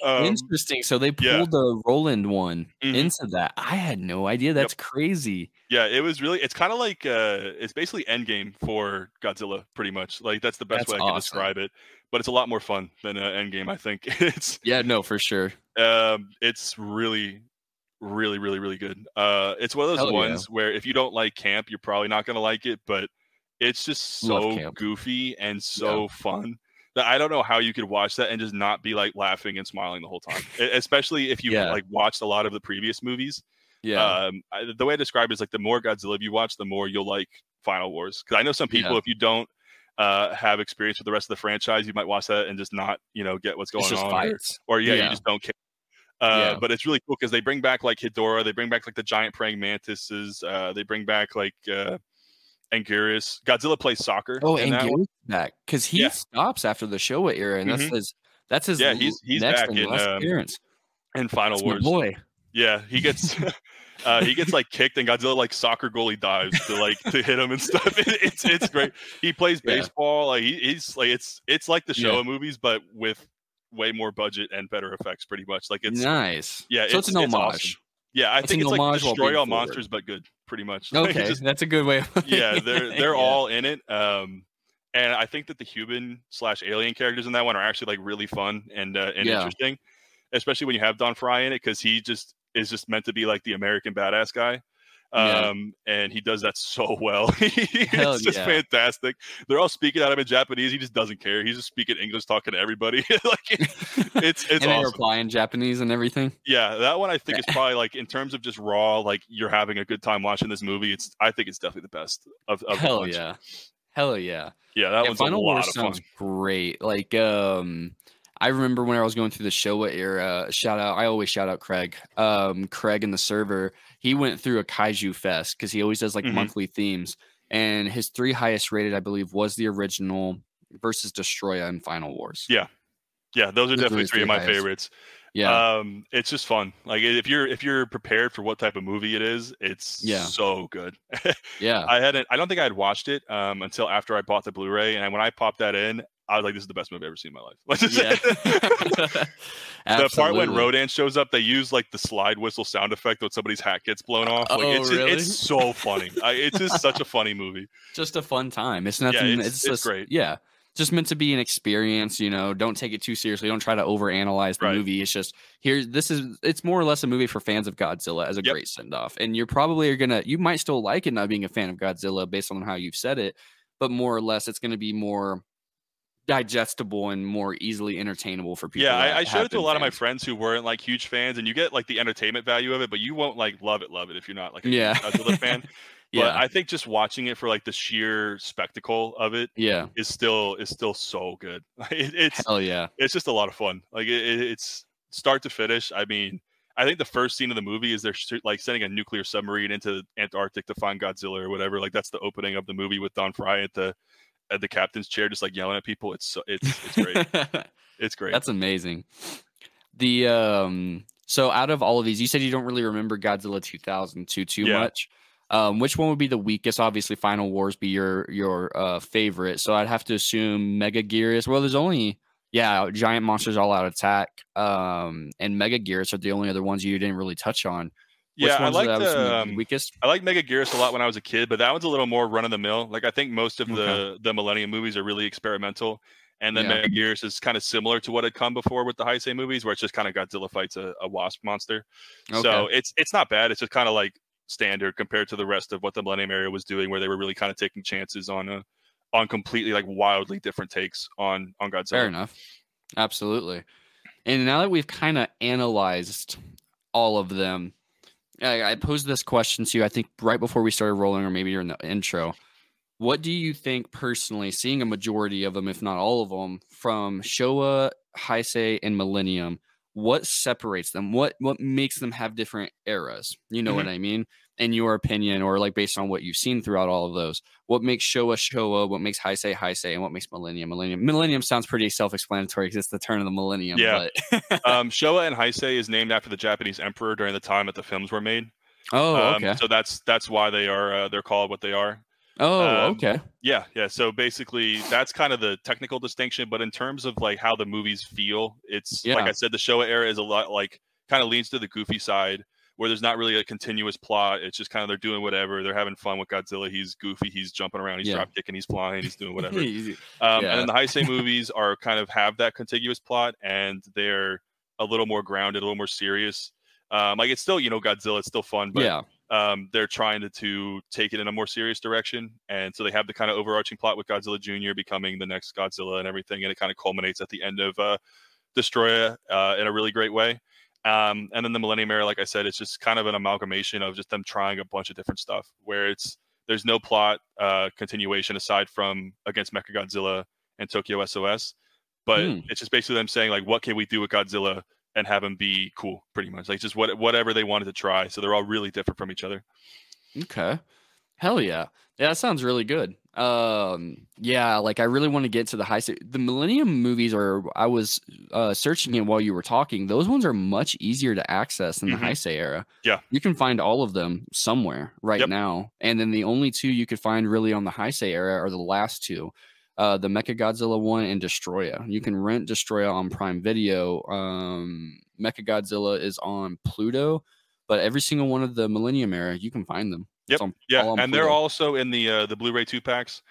interesting. So they pulled the Roland one into that. I had no idea. That's crazy. Yeah, it was really. It's kind of like it's basically Endgame for Godzilla, pretty much. Like that's the best way I can describe it. But it's a lot more fun than Endgame, I think. It's for sure. It's really, really, really, really good. It's one of those ones where if you don't like camp, you're probably not gonna like it, but it's just so goofy and so fun that I don't know how you could watch that and just not be like laughing and smiling the whole time. Especially if you like watched a lot of the previous movies. The way I describe it is like the more Godzilla you watch, the more you'll like Final Wars. Because I know some people, if you don't have experience with the rest of the franchise, you might watch that and just not, get what's going on, or you just don't care. But it's really cool because they bring back like Hedorah, they bring back like the giant praying mantises, they bring back like Anguirus. Godzilla plays soccer. Oh, in that one. Anguirus back because he stops after the Showa era, and that's his He's next back and last appearance. in Final That's Wars. my boy. Yeah, he gets like kicked, and Godzilla like soccer goalie dives to hit him and stuff. It's great. He plays baseball. Like he's like it's like the Showa movies, but with way more budget and better effects. Pretty much like it's nice. Yeah, so it's an homage. Awesome. Yeah, I think it's like destroy all monsters, but good. Pretty much. Okay, that's a good way of putting it. They're all in it. And I think that the human/alien characters in that one are actually like really fun and interesting, especially when you have Don Fry in it, because he is just meant to be like the American badass guy. And he does that so well. It's just fantastic. They're all speaking at him in Japanese. He just doesn't care. He's just speaking English, talking to everybody. It's and awesome. They reply in Japanese and everything. Yeah, that one I think is probably like in terms of just raw, like you're having a good time watching this movie. I think it's definitely the best of the bunch. Hell yeah. Yeah, that one's Final a lot Wars of fun. Sounds great. Like I remember when I was going through the Showa era, I always shout out Craig. Craig in the server, he went through a Kaiju Fest because he always does like monthly themes. And his 3 highest rated, I believe, was the original versus Destroya in Final Wars. Yeah. Those are definitely 3 of my favorites. Yeah. It's just fun. Like if you're prepared for what type of movie it is, it's so good. I don't think I had watched it until after I bought the Blu-ray, and when I popped that in, I was like, this is the best movie I've ever seen in my life. The part when Rodan shows up, they use like the slide whistle sound effect when somebody's hat gets blown off. Like, it's so funny. It's just such a funny movie. Just a fun time. It's nothing. It's great. Yeah. Just meant to be an experience, don't take it too seriously. Don't try to overanalyze the movie. It's just it's more or less a movie for fans of Godzilla as a great send off. And you're probably you might still like it not being a fan of Godzilla based on how you've said it, but more or less it's going to be more digestible and more easily entertainable for people. Yeah, I showed it to a lot of my friends who weren't like huge fans, and you get like the entertainment value of it, but you won't like love it if you're not like a Godzilla fan. But I think just watching it for like the sheer spectacle of it is still so good. It's just a lot of fun. Like it's start to finish. I mean, I think the first scene of the movie is they're like sending a nuclear submarine into Antarctic to find Godzilla or whatever. Like that's the opening of the movie with Don Fry at the captain's chair, just like yelling at people. It's great. It's great. That's amazing. So out of all of these, you said you don't really remember Godzilla 2002 too much. Which one would be the weakest? Obviously, Final Wars be your favorite. So I'd have to assume Megaguirus. Well, there's only Giant Monsters All Out Attack, and Megaguirus are the only other ones you didn't really touch on. I like the weakest. I like Megaguirus a lot when I was a kid, but that one's a little more run of the mill. Like I think most of the Millennium movies are really experimental, and then Megaguirus is kind of similar to what had come before with the Heisei movies, where it's just kind of Godzilla fights a wasp monster. Okay. So it's not bad. It's just kind of like standard compared to the rest of what the Millennium era was doing, where they were really kind of taking chances on completely like wildly different takes on Godzilla. Fair enough. Absolutely. And now that we've kind of analyzed all of them, I posed this question to you, I think right before we started rolling, or maybe during the intro. What do you think personally, seeing a majority of them, if not all of them, from Showa, Heisei, and Millennium, what separates them? What makes them have different eras? You know what I mean? In your opinion, or like based on what you've seen throughout all of those, what makes Showa, what makes Heisei, and what makes Millennium? Millennium sounds pretty self-explanatory because it's the turn of the millennium. Yeah. But Showa and Heisei is named after the Japanese emperor during the time that the films were made. Oh, okay. So that's why they are they're called what they are. Oh, okay. Yeah. So basically, that's kind of the technical distinction. But in terms of like how the movies feel, it's like I said, the Showa era is a lot like kind of leans to the goofy side, where there's not really a continuous plot. It's just kind of they're doing whatever. They're having fun with Godzilla. He's goofy. He's jumping around. He's drop kicking. He's flying. He's doing whatever. And then the Heisei movies are kind of have that contiguous plot, and they're a little more grounded, a little more serious. Like it's still Godzilla. It's still fun, but they're trying to take it in a more serious direction. And so they have the kind of overarching plot with Godzilla Jr. becoming the next Godzilla and everything. And it kind of culminates at the end of Destroya in a really great way. And then the Millennium era, like I said, it's just kind of an amalgamation of just them trying a bunch of different stuff, where there's no plot continuation aside from Against Mechagodzilla and Tokyo SOS. But it's just basically them saying, like, what can we do with Godzilla and have them be cool, pretty much. Like just whatever they wanted to try. So they're all really different from each other. Okay. Hell yeah. Yeah, that sounds really good. Yeah, like I really want to get to the the Millennium movies are I was searching it while you were talking. Those ones are much easier to access than the Heisei era. Yeah. You can find all of them somewhere right Yep. now. And then the only two you could find really on the Heisei era are the last two. The Mechagodzilla one and Destroya. You can rent Destroya on Prime Video. Mechagodzilla is on Pluto, but every single one of the Millennium era, you can find them. Yep. Yeah, and they're also in the Blu-ray 2-packs.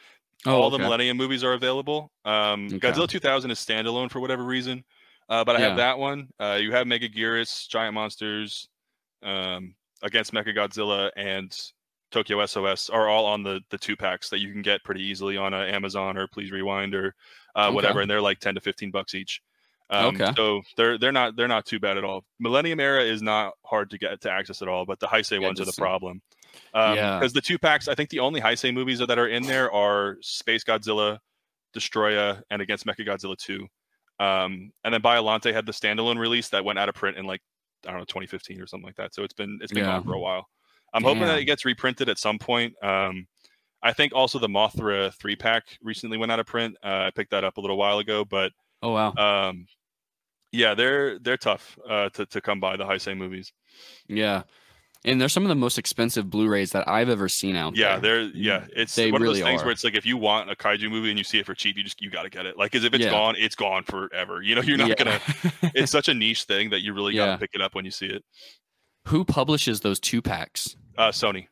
All the Millennium movies are available. Godzilla 2000 is standalone for whatever reason, but I have that one. You have Megaguirus, Giant Monsters, Against Mechagodzilla, and Tokyo SOS are all on the 2-packs that you can get pretty easily on Amazon or Please Rewind or whatever, and they're like $10 to $15 each. So they're not too bad at all. Millennium era is not hard to get to access at all, but the Heisei ones are the problem. Because the 2-packs, I think the only Heisei movies that are in there are Space Godzilla, Destroya, and Against Mechagodzilla 2. And then Biollante had the standalone release that went out of print in like, I don't know, 2015 or something like that. So it's been gone for a while. I'm hoping that it gets reprinted at some point. I think also the Mothra 3-pack recently went out of print. I picked that up a little while ago, but yeah, they're tough to come by, the Heisei movies. Yeah. And they're some of the most expensive Blu-rays that I've ever seen out there. It's one of those things where it's like if you want a kaiju movie and you see it for cheap, you got to get it. Like, because if it's gone, it's gone forever. You know, you're not gonna. It's such a niche thing that you really got to pick it up when you see it. Who publishes those 2-packs? Sony.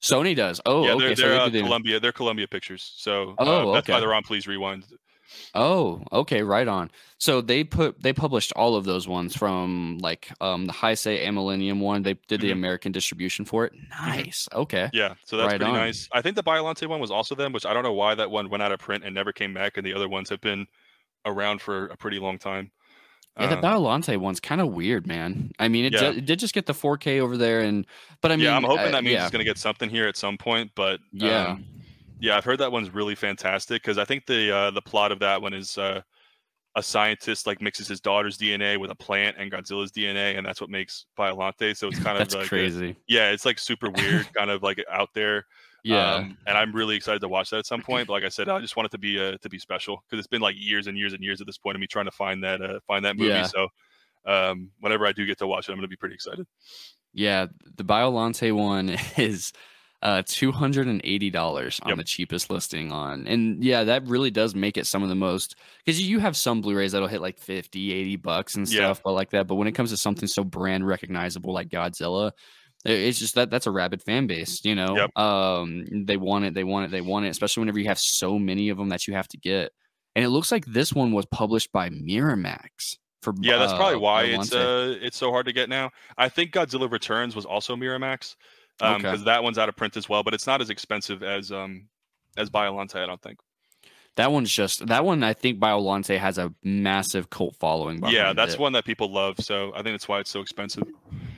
Sony does. Oh, yeah, okay. They're Columbia. They're Columbia Pictures. So that's why they're on Please Rewind. Oh, okay, right on. So they published all of those ones from like the Heisei and Millennium one. They did the American distribution for it. Nice. Okay. Yeah, so that's pretty nice. I think the Biollante one was also them, which I don't know why that one went out of print and never came back, and the other ones have been around for a pretty long time. Yeah, the Biollante one's kind of weird, man. I mean, it did just get the 4K over there, but I mean, I'm hoping that means it's going to get something here at some point. But yeah, I've heard that one's really fantastic because I think the plot of that one is a scientist like mixes his daughter's DNA with a plant and Godzilla's DNA, and that's what makes Biollante. So it's kind of like crazy. It's like super weird, kind of like out there. Yeah, and I'm really excited to watch that at some point. But like I said, I just want it to be special because it's been like years and years and years at this point of me trying to find that movie. Yeah. So whenever I do get to watch it, I'm going to be pretty excited. Yeah, the Biollante one is $280 on the cheapest listing on, and that really does make it some of the most, because you have some Blu-rays that'll hit like $50-$80 and stuff, but like that. But when it comes to something so brand recognizable like Godzilla, it's just that's a rabid fan base, you know. They want it, especially whenever you have so many of them that you have to get. And it looks like this one was published by Miramax. That's probably why it's so hard to get now. I think Godzilla Returns was also Miramax, because that one's out of print as well, but it's not as expensive as Biollante, I don't think. That one I think Biollante has a massive cult following behind that's one that people love, so I think that's why it's so expensive.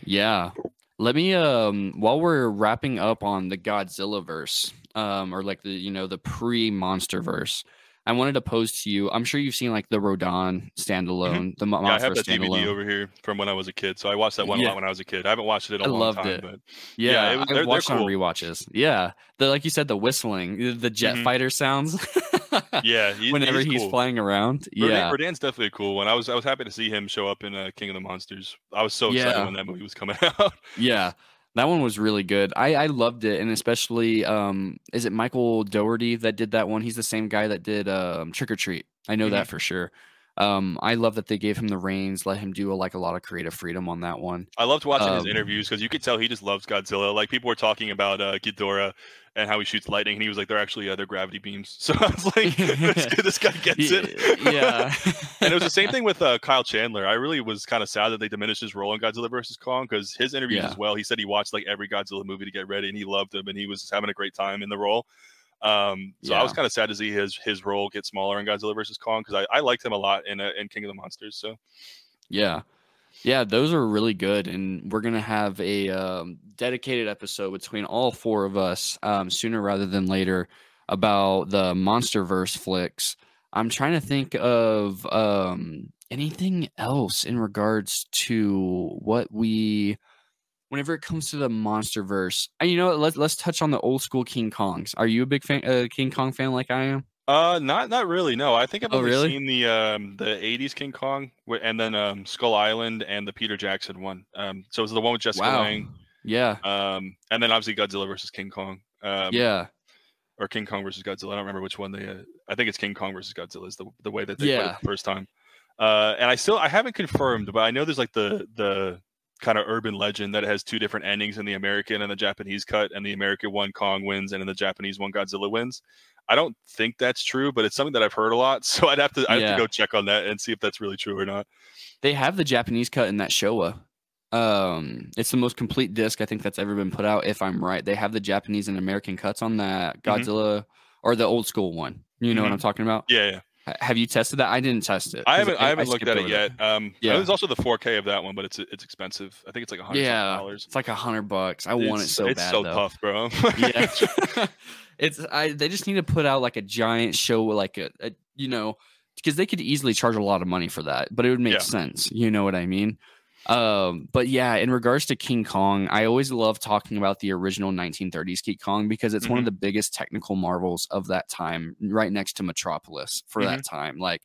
Yeah. Let me while we're wrapping up on the Godzilla verse, or like the pre-Monsterverse, I wanted to pose to you. I'm sure you've seen like the Rodan standalone, the Monsterverse I have that standalone. DVD over here from when I was a kid, so I watched that one a lot when I was a kid. I haven't watched it in a long time. It. But I watched cool. on rewatches. Yeah, like you said, the whistling, the jet fighter sounds. Whenever he's cool. flying around. Rodan's definitely a cool one. I was happy to see him show up in King of the Monsters. I was so excited when that movie was coming out. Yeah. That one was really good. I loved it, and especially is it Michael Dougherty that did that one? He's the same guy that did Trick or Treat. I know that for sure. I love that they gave him the reins, let him do a lot of creative freedom on that one. I loved watching his interviews because you could tell he just loves Godzilla. Like, people were talking about Ghidorah and how he shoots lightning, and he was like, they're actually they're gravity beams. So I was like, this guy gets it. Yeah. And it was the same thing with Kyle Chandler. I really was kind of sad that they diminished his role in Godzilla vs. Kong, because his interviews as well, he said he watched like every Godzilla movie to get ready, and he loved him, and he was having a great time in the role. I was kind of sad to see his role get smaller in Godzilla vs. Kong, because I liked him a lot in King of the Monsters. So yeah, those are really good, and we're gonna have a dedicated episode between all four of us sooner rather than later about the Monsterverse flicks. I'm trying to think of anything else in regards to what we whenever it comes to the Monsterverse? You know what? Let's touch on the old school King Kongs. Are you a big King Kong fan like I am? Not really. No, I think I've Oh, only really? seen the '80s King Kong and then Skull Island and the Peter Jackson one. So it was the one with Jessica Wow. Lange. Yeah. And then obviously Godzilla versus King Kong. Yeah. Or King Kong versus Godzilla. I don't remember which one they. I think it's King Kong versus Godzilla is the way that they put it Yeah. the first time. And I haven't confirmed, but I know there's like the kind of urban legend that it has two different endings in the American and the Japanese cut, and the American one Kong wins, and in the Japanese one Godzilla wins. I don't think that's true, but it's something that I've heard a lot, so I'd have to go check on that and see if that's really true or not. They have the Japanese cut in that Showa. It's the most complete disc I think that's ever been put out, if I'm right. They have the Japanese and American cuts on that Godzilla or the old school one. You know what I'm talking about? Yeah. Have you tested that? I didn't test it. I haven't looked at it yet. Yeah. There's also the 4K of that one, but it's expensive. I think it's like $100. Yeah, it's like $100. I want it so bad. It's so though. tough, bro. Yeah. They just need to put out like a giant show, like a because they could easily charge a lot of money for that, but it would make sense. You know what I mean? But yeah, in regards to King Kong, I always love talking about the original 1930s King Kong because it's one of the biggest technical marvels of that time, right next to Metropolis for that time. Like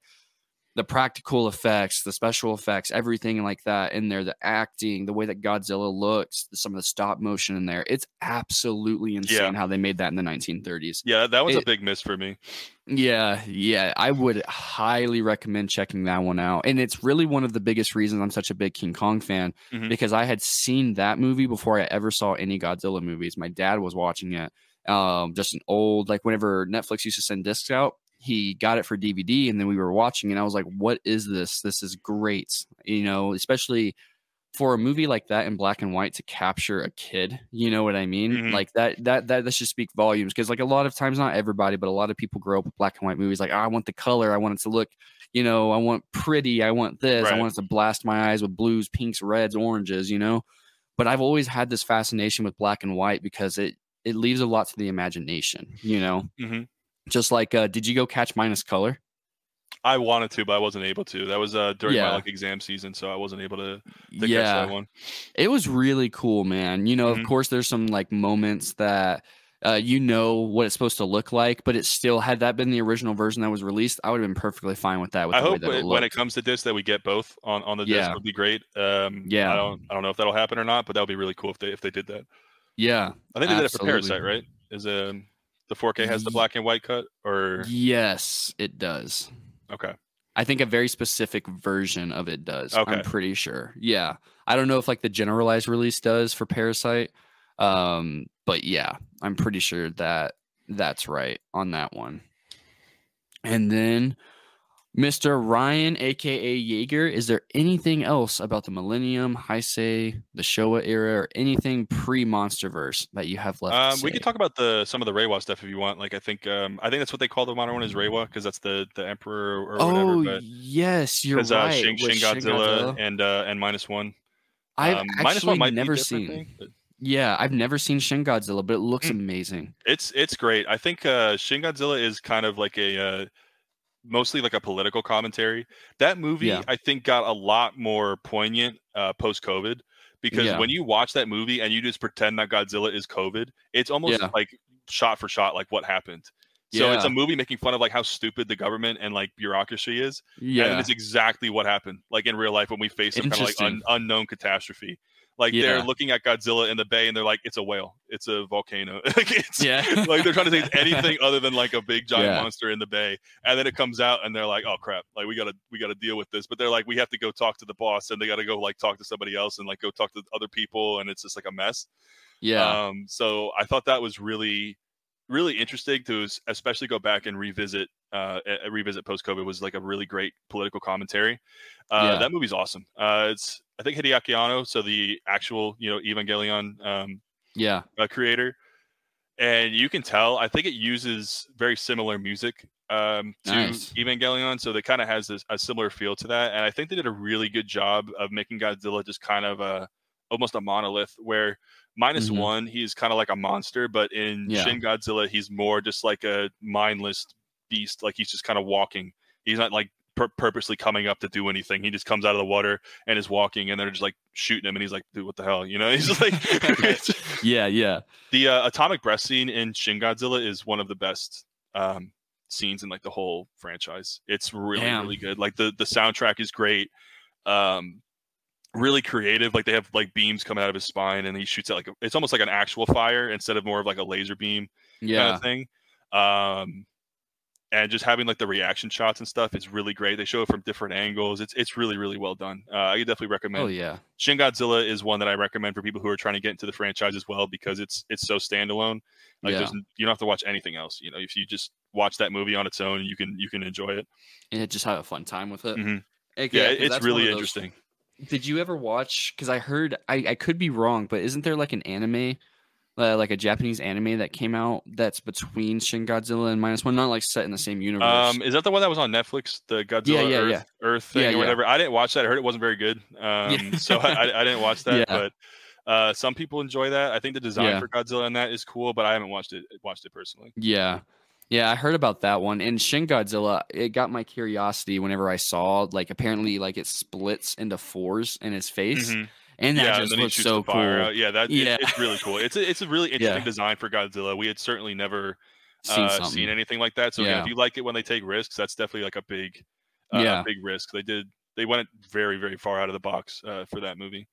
the practical effects, the special effects, everything like that in there, the acting, the way that Godzilla looks, some of the stop motion in there. It's absolutely insane how they made that in the 1930s. Yeah, that was a big miss for me. Yeah. I would highly recommend checking that one out. And it's really one of the biggest reasons I'm such a big King Kong fan because I had seen that movie before I ever saw any Godzilla movies. My dad was watching it. Just an old, like whenever Netflix used to send discs out, he got it for DVD and then we were watching and I was like, what is this? This is great. You know, especially for a movie like that in black and white to capture a kid, you know what I mean? Like that should speak volumes. Cause like a lot of times, not everybody, but a lot of people grow up with black and white movies. Like, I want the color. I want it to look, I want pretty. I want this. Right. I want it to blast my eyes with blues, pinks, reds, oranges, but I've always had this fascination with black and white because it leaves a lot to the imagination, Just like, did you go catch Minus Color? I wanted to, but I wasn't able to. That was during my exam season, so I wasn't able to catch that one. It was really cool, man. Of course, there's some like moments that what it's supposed to look like, but it still, had that been the original version that was released, I would have been perfectly fine with that. I hope when it comes to disc that we get both on the disc would be great. I don't know if that'll happen or not, but that would be really cool if they did that. Yeah, I think they did it for Parasite, right? The 4K has the black and white cut, or yes, it does. Okay. I think a very specific version of it does. Okay. I'm pretty sure. Yeah. I don't know if like the generalized release does for Parasite. But yeah, I'm pretty sure that that's right on that one. And then Mr. Ryan, aka Jaeger, is there anything else about the Millennium, Heisei, the Showa era, or anything pre-Monsterverse that you have left to say? We could talk about some of the Reiwa stuff if you want. Like I think that's what they call the modern one is Reiwa because that's the Emperor or whatever. Oh yes, you're right. Shin Godzilla and -1. I've actually never seen. Thing, yeah, I've never seen Shin Godzilla, but it looks amazing. It's great. I think Shin Godzilla is kind of like mostly like a political commentary. That movie, I think, got a lot more poignant post-COVID because when you watch that movie and you just pretend that Godzilla is COVID, it's almost like shot for shot like what happened. So it's a movie making fun of like how stupid the government and like bureaucracy is. Yeah. And it's exactly what happened like in real life when we face some kind of like unknown catastrophe. Like they're looking at Godzilla in the bay and they're like, it's a whale, it's a volcano. Like they're trying to say it's anything other than like a big giant monster in the bay. And then it comes out and they're like, oh crap, like we gotta deal with this. But they're like, we have to go talk to the boss and they gotta go like talk to somebody else and like go talk to other people and it's just like a mess. Yeah. So I thought that was really, really interesting to especially go back and revisit post-COVID was like a really great political commentary. That movie's awesome. It's I think Hideaki Anno, so the actual Evangelion creator, and you can tell I think it uses very similar music to Evangelion, so it kind of has a similar feel to that, and I think they did a really good job of making Godzilla just kind of almost a monolith where -1 he's kind of like a monster, but in Shin Godzilla he's more just like a mindless beast, like he's just kind of walking. He's not like purposely coming up to do anything. He just comes out of the water and is walking, and they're just like shooting him, and he's like, dude, what the hell? You know, he's just like, yeah. The atomic breath scene in Shin Godzilla is one of the best scenes in like the whole franchise. It's really good. Like the soundtrack is great. Really creative. Like they have like beams coming out of his spine, and he shoots at like it's almost like an actual fire instead of more of like a laser beam kind of thing. And just having like the reaction shots and stuff is really great. They show it from different angles. It's really well done. I could definitely recommend. Oh yeah, Shin Godzilla is one that I recommend for people who are trying to get into the franchise as well, because it's so standalone. Like you don't have to watch anything else. You know, if you just watch that movie on its own, you can enjoy it and just have a fun time with it. It's really interesting. Did you ever watch? Because I heard I could be wrong, but isn't there like an anime? Like a Japanese anime that came out that's between Shin Godzilla and -1, not like set in the same universe. Is that the one that was on Netflix, the Godzilla Earth thing or whatever? I didn't watch that. I heard it wasn't very good. So I didn't watch that. But some people enjoy that. I think the design for Godzilla in that is cool, but I haven't watched it personally. Yeah, I heard about that one. And Shin Godzilla, it got my curiosity whenever I saw like apparently like it splits into 4s in his face. And that just looks so cool. It's really cool. It's a really interesting design for Godzilla. We had certainly never seen anything like that. So if you like it when they take risks, that's definitely like a big risk. They went very far out of the box for that movie.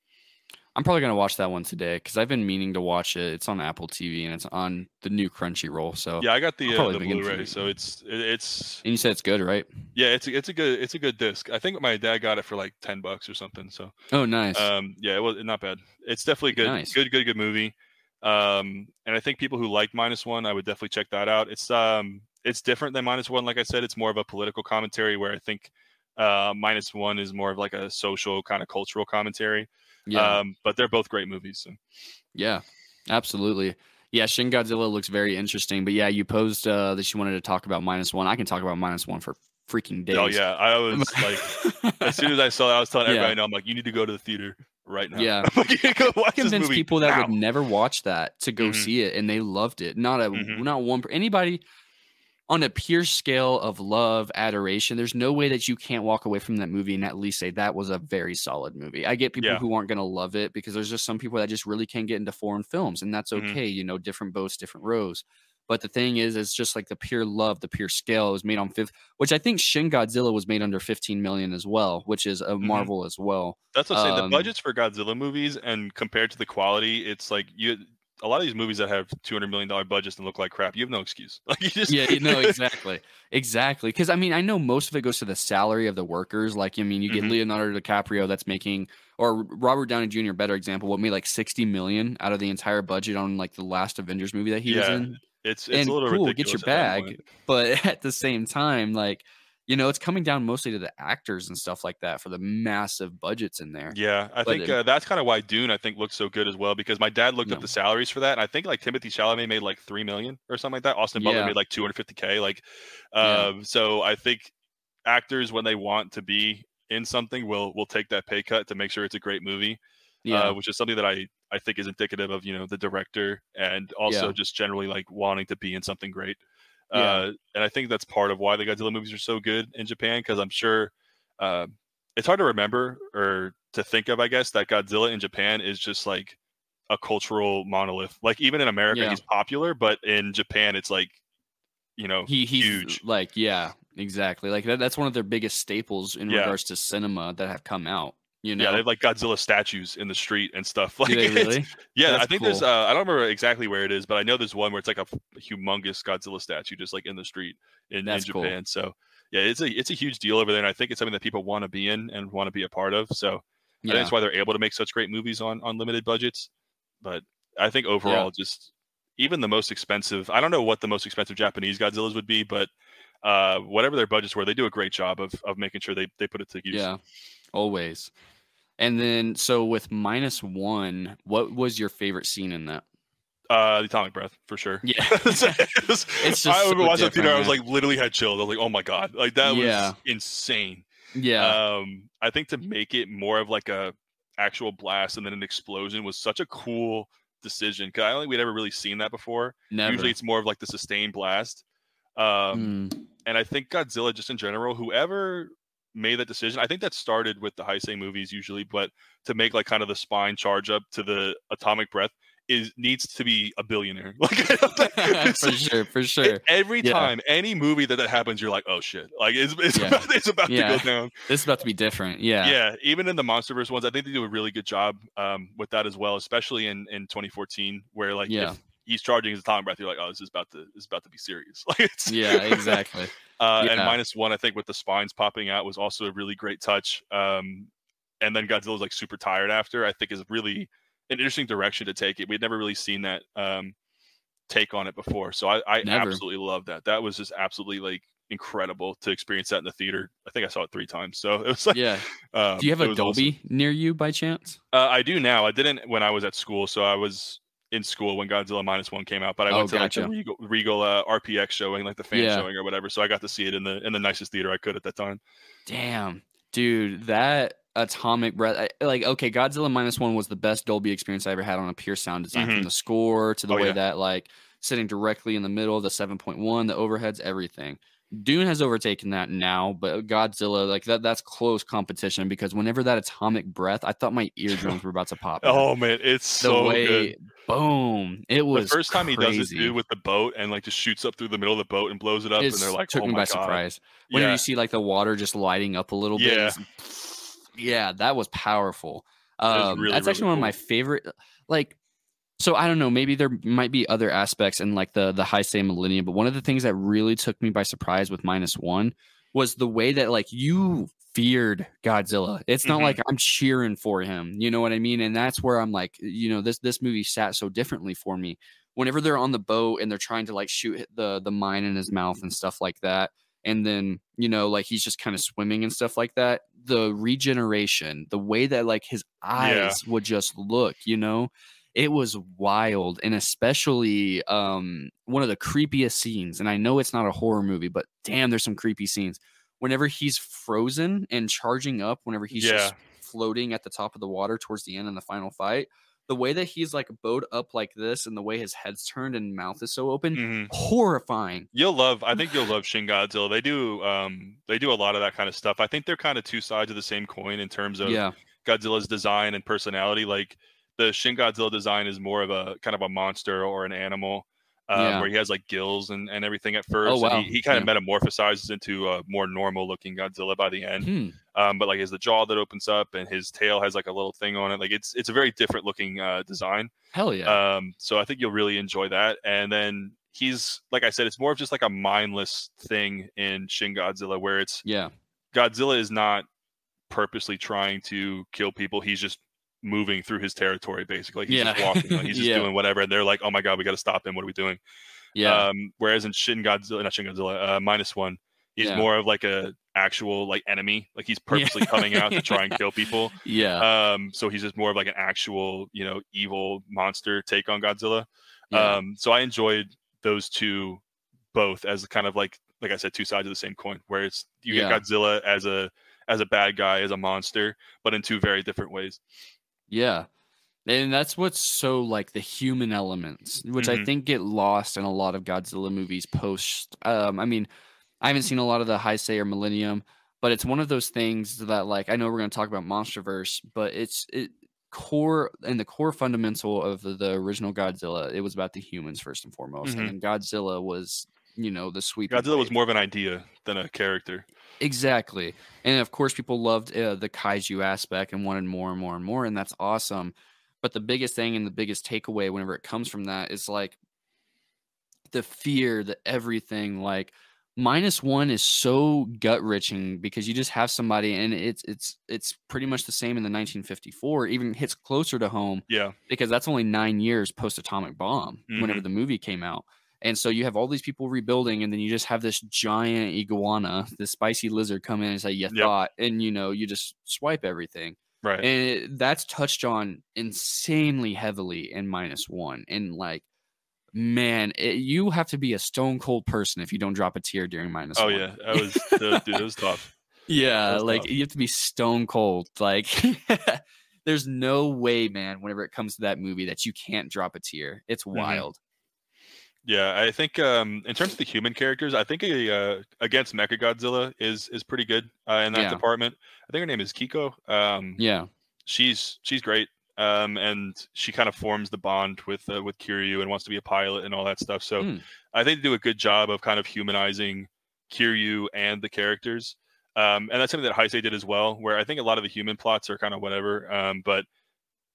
I'm probably gonna watch that one today because I've been meaning to watch it. It's on Apple TV and it's on the new Crunchyroll. So yeah, I got the Blu-ray. So it's. And you said it's good, right? Yeah, it's a good disc. I think my dad got it for like $10 or something. So oh, nice. Yeah, it was not bad. It's definitely good. Nice. Good movie. And I think people who like -1, I would definitely check that out. It's different than -1. Like I said, it's more of a political commentary, where I think -1 is more of like a social kind of cultural commentary. But they're both great movies. So. Yeah, absolutely. Yeah, Shin Godzilla looks very interesting. But yeah, you posed that you wanted to talk about -1. I can talk about -1 for freaking days. Oh yeah, I was like, as soon as I saw that, I was telling everybody, "No, I'm like, you need to go to the theater right now." Yeah, I'm like, go watch this movie people that now. would never watch that to go see it, and they loved it. Not one anybody. On a pure scale of love, adoration, there's no way that you can't walk away from that movie and at least say that was a very solid movie. I get people who aren't going to love it because there's just some people that just really can't get into foreign films, and that's okay. You know, different boats, different rows. But the thing is, it's just like the pure love, the pure scale. It was made on which I think Shin Godzilla was made under 15 million as well, which is a marvel as well. That's what I'm saying. The budgets for Godzilla movies, and compared to the quality, it's like a lot of these movies that have $200 million budgets and look like crap, you have no excuse. Like you just exactly. Because I mean, I know most of it goes to the salary of the workers. Like, I mean, you get Leonardo DiCaprio that's making, or Robert Downey Jr. better example, what made like 60 million out of the entire budget on like the last Avengers movie that he was in. It's a little cool, ridiculous. Get your bag, but at the same time, like. You know, it's coming down mostly to the actors and stuff like that for the massive budgets in there. Yeah, I think that's kind of why Dune, I think, looks so good as well, because my dad looked up the salaries for that, and I think like Timothée Chalamet made like $3 million or something like that. Austin Butler made like $250K. Like, so I think actors, when they want to be in something, will take that pay cut to make sure it's a great movie. Which is something that I think is indicative of, you know, the director, and also just generally like wanting to be in something great. And I think that's part of why the Godzilla movies are so good in Japan, because I'm sure it's hard to remember or to think of, I guess, that Godzilla in Japan is just like a cultural monolith. Like even in America, he's popular, but in Japan, it's like, you know, he's huge. Like, exactly. Like that's one of their biggest staples in regards to cinema that have come out. You know? Yeah, they have like Godzilla statues in the street and stuff. Like, do they really? Yeah, I think there's. I don't remember exactly where it is, but I know there's one where it's like a humongous Godzilla statue just like in the street in Japan. Cool. So yeah, it's a huge deal over there, and I think it's something that people want to be in and want to be a part of. So I think that's why they're able to make such great movies on limited budgets. But I think overall, just even the most expensive. I don't know what the most expensive Japanese Godzillas would be, but whatever their budgets were, they do a great job of making sure they put it to use. Yeah, always. And then, so with -1, what was your favorite scene in that? The atomic breath, for sure. Yeah. It's just I remember watching that theater, I was like literally had chills. I was like, oh my God. Like that was insane. Yeah. I think to make it more of like a actual blast and then an explosion was such a cool decision, because I don't think we'd ever really seen that before. Never. Usually it's more of like the sustained blast. And I think Godzilla just in general, whoever made that decision. I think that started with the Heisei movies usually, but to make like kind of the spine charge up to the atomic breath needs to be a billionaire. Like for sure. Every time any movie that happens, you're like, oh shit, like it's about to go down. This is about to be different. Yeah. Even in the Monsterverse ones, I think they do a really good job with that as well, especially in 2014, where like if he's charging his atomic breath, you're like, oh, this is about to be serious. Like exactly. And -1, I think, with the spines popping out was also a really great touch. And then Godzilla's like super tired after, I think, is really an interesting direction to take it. We'd never really seen that take on it before. So I absolutely love that. That was just absolutely like incredible to experience that in the theater. I think I saw it 3 times. So it was like, do you have a Dolby near you by chance? I do now. I didn't when I was at school. So I was in school when Godzilla -1 came out, but I went to like the Regal RPX showing, like the fan showing or whatever. So I got to see it in the nicest theater I could at that time. Damn, dude, that atomic breath, like, okay, Godzilla -1 was the best Dolby experience I ever had on a pure sound design, from the score to the way that, like, sitting directly in the middle, the 7.1, the overheads, everything. Dune has overtaken that now, but Godzilla, like, that's close competition, because whenever that atomic breath, I thought my eardrums were about to pop out. Oh man, it's so good. Boom, it was the first time crazy. He does it, dude, with the boat, and like just shoots up through the middle of the boat and blows it up, and they're like, took oh me my by God. surprise. Whenever you see like the water just lighting up a little bit, that was powerful. That's actually one of my favorite, like, so I don't know, maybe there might be other aspects in like the Heisei Millennium, but one of the things that really took me by surprise with -1 was the way that, like, you feared Godzilla. It's not like I'm cheering for him, you know what I mean? And that's where I'm like, you know, this movie sat so differently for me. Whenever they're on the boat and they're trying to like shoot the mine in his mouth and stuff like that, and then, you know, like he's just kind of swimming and stuff like that, the regeneration, the way that like his eyes would just look, you know, it was wild. And especially one of the creepiest scenes, and I know it's not a horror movie, but damn, there's some creepy scenes. Whenever he's frozen and charging up, whenever he's just floating at the top of the water towards the end in the final fight, the way that he's like bowed up like this, and the way his head's turned and mouth is so open, horrifying. I think you'll love Shin Godzilla. They do a lot of that kind of stuff. I think they're kind of two sides of the same coin in terms of Godzilla's design and personality. Like, the Shin Godzilla design is more of a kind of a monster or an animal, where he has like gills and everything at first. Oh, wow. And he kind of metamorphosizes into a more normal looking Godzilla by the end. But like, he has the jaw that opens up, and his tail has like a little thing on it. Like, it's a very different looking design. Hell yeah. So I think you'll really enjoy that. And then he's, like I said, it's more of just like a mindless thing in Shin Godzilla, where it's Godzilla is not purposely trying to kill people. He's just moving through his territory, basically. He's just walking, like, he's just doing whatever, and they're like, oh my God, we got to stop him, what are we doing? Whereas in -1, he's more of like a actual like enemy, like he's purposely coming out to try and kill people. So he's just more of like an actual, you know, evil monster take on Godzilla. So I enjoyed those two both as kind of like I said, two sides of the same coin, where it's you get Godzilla as a bad guy, as a monster, but in two very different ways. Yeah. And that's what's so, like, the human elements, which I think get lost in a lot of Godzilla movies post. I mean, I haven't seen a lot of the Heisei or Millennium, but it's one of those things that, like, I know we're going to talk about Monsterverse, but the core fundamental of the original Godzilla, it was about the humans first and foremost. And then Godzilla was, you know, the sweep. Godzilla was more of an idea than a character. Exactly. And of course, people loved the kaiju aspect and wanted more and more and more, and that's awesome. But the biggest thing and the biggest takeaway whenever it comes from that is like the fear, the everything. Like, -1 is so gut wrenching because you just have somebody, and it's pretty much the same in the 1954. Even hits closer to home, because that's only 9 years post atomic bomb whenever the movie came out. And so you have all these people rebuilding, and then you just have this giant iguana, this spicy lizard, come in and say, you thought, and, you know, you just swipe everything. Right. And that's touched on insanely heavily in -1. And, like, man, you have to be a stone cold person if you don't drop a tear during -1. Oh, yeah. Dude, it was tough. Yeah. Like, you have to be stone cold. Like, there's no way, man, whenever it comes to that movie, that you can't drop a tear. It's wild. Yeah, I think in terms of the human characters, I think against Mechagodzilla is pretty good in that Yeah. department. I think her name is Kiko. Yeah. She's great, and she kind of forms the bond with Kiryu and wants to be a pilot and all that stuff. So Mm. I think they do a good job of kind of humanizing Kiryu and the characters, and that's something that Heisei did as well. Where I think a lot of the human plots are kind of whatever, but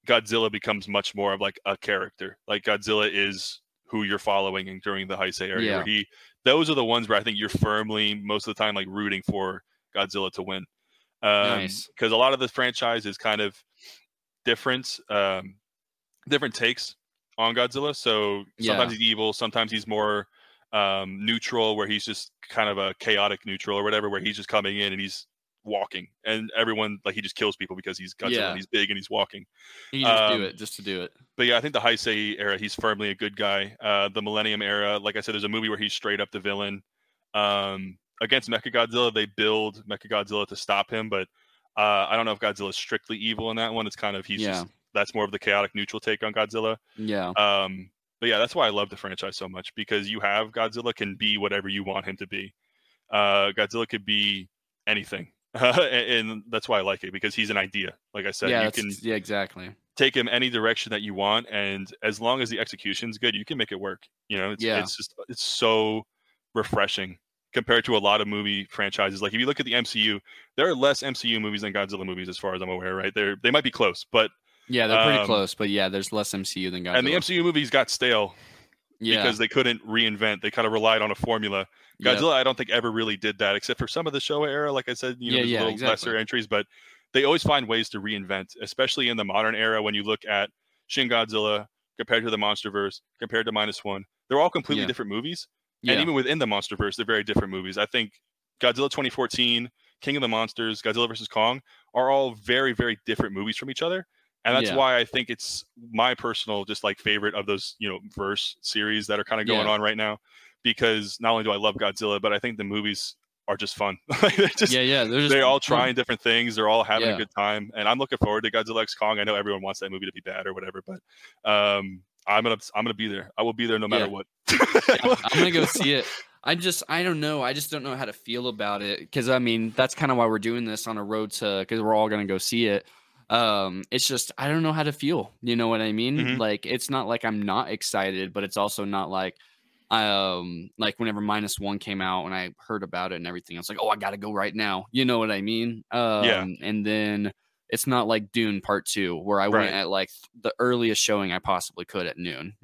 Godzilla becomes much more of like a character. Like Godzilla is who you're following and during the Heisei area, Yeah. where those are the ones where I think you're firmly most of the time like rooting for Godzilla to win. Nice. Because a lot of the franchise is kind of different, different takes on Godzilla. So sometimes he's evil, sometimes he's more neutral, where he's just kind of a chaotic neutral or whatever, where he's just coming in and he's walking, and everyone like he just kills people because he's Godzilla and he's big and he's walking. He just do it just to do it. But yeah, I think the Heisei era, he's firmly a good guy. The Millennium era, like I said, there's a movie where he's straight up the villain. Against Mechagodzilla, they build Mechagodzilla to stop him, but I don't know if Godzilla is strictly evil in that one. It's kind of that's more of the chaotic neutral take on Godzilla. Yeah. But yeah, that's why I love the franchise so much, because you have Godzilla can be whatever you want him to be. Godzilla could be anything. And that's why I like it, because he's an idea. Like I said, you can exactly take him any direction that you want, and as long as the execution's good, you can make it work. You know, it's so refreshing compared to a lot of movie franchises. Like if you look at the MCU, there are less MCU movies than Godzilla movies, as far as I'm aware. Right? They might be close, but yeah, they're pretty close. But yeah, there's less MCU than Godzilla. And the MCU movies got stale because they couldn't reinvent. They kind of relied on a formula. Godzilla, I don't think ever really did that, except for some of the Showa era. Like I said, there's little lesser entries, but they always find ways to reinvent, especially in the modern era. When you look at Shin Godzilla compared to the Monsterverse, compared to -1, they're all completely different movies. And even within the Monsterverse, they're very different movies. I think Godzilla 2014, King of the Monsters, Godzilla vs. Kong are all very, very different movies from each other. And that's why I think it's my personal just like favorite of those, verse series that are kind of going on right now. Because not only do I love Godzilla, but I think the movies are just fun. They're all trying different things. They're all having a good time. And I'm looking forward to Godzilla X Kong. I know everyone wants that movie to be bad or whatever, but I'm gonna be there. I will be there no matter what. I'm gonna go see it. I don't know. I just don't know how to feel about it, because I mean that's kind of why we're doing this on a road to, because we're all gonna go see it. It's just I don't know how to feel. You know what I mean? Mm-hmm. Like it's not like I'm not excited, but it's also not like like whenever -1 came out and I heard about it and everything, I was like, oh, I gotta go right now. You know what I mean? And then it's not like Dune Part 2 where I went at like the earliest showing I possibly could at noon,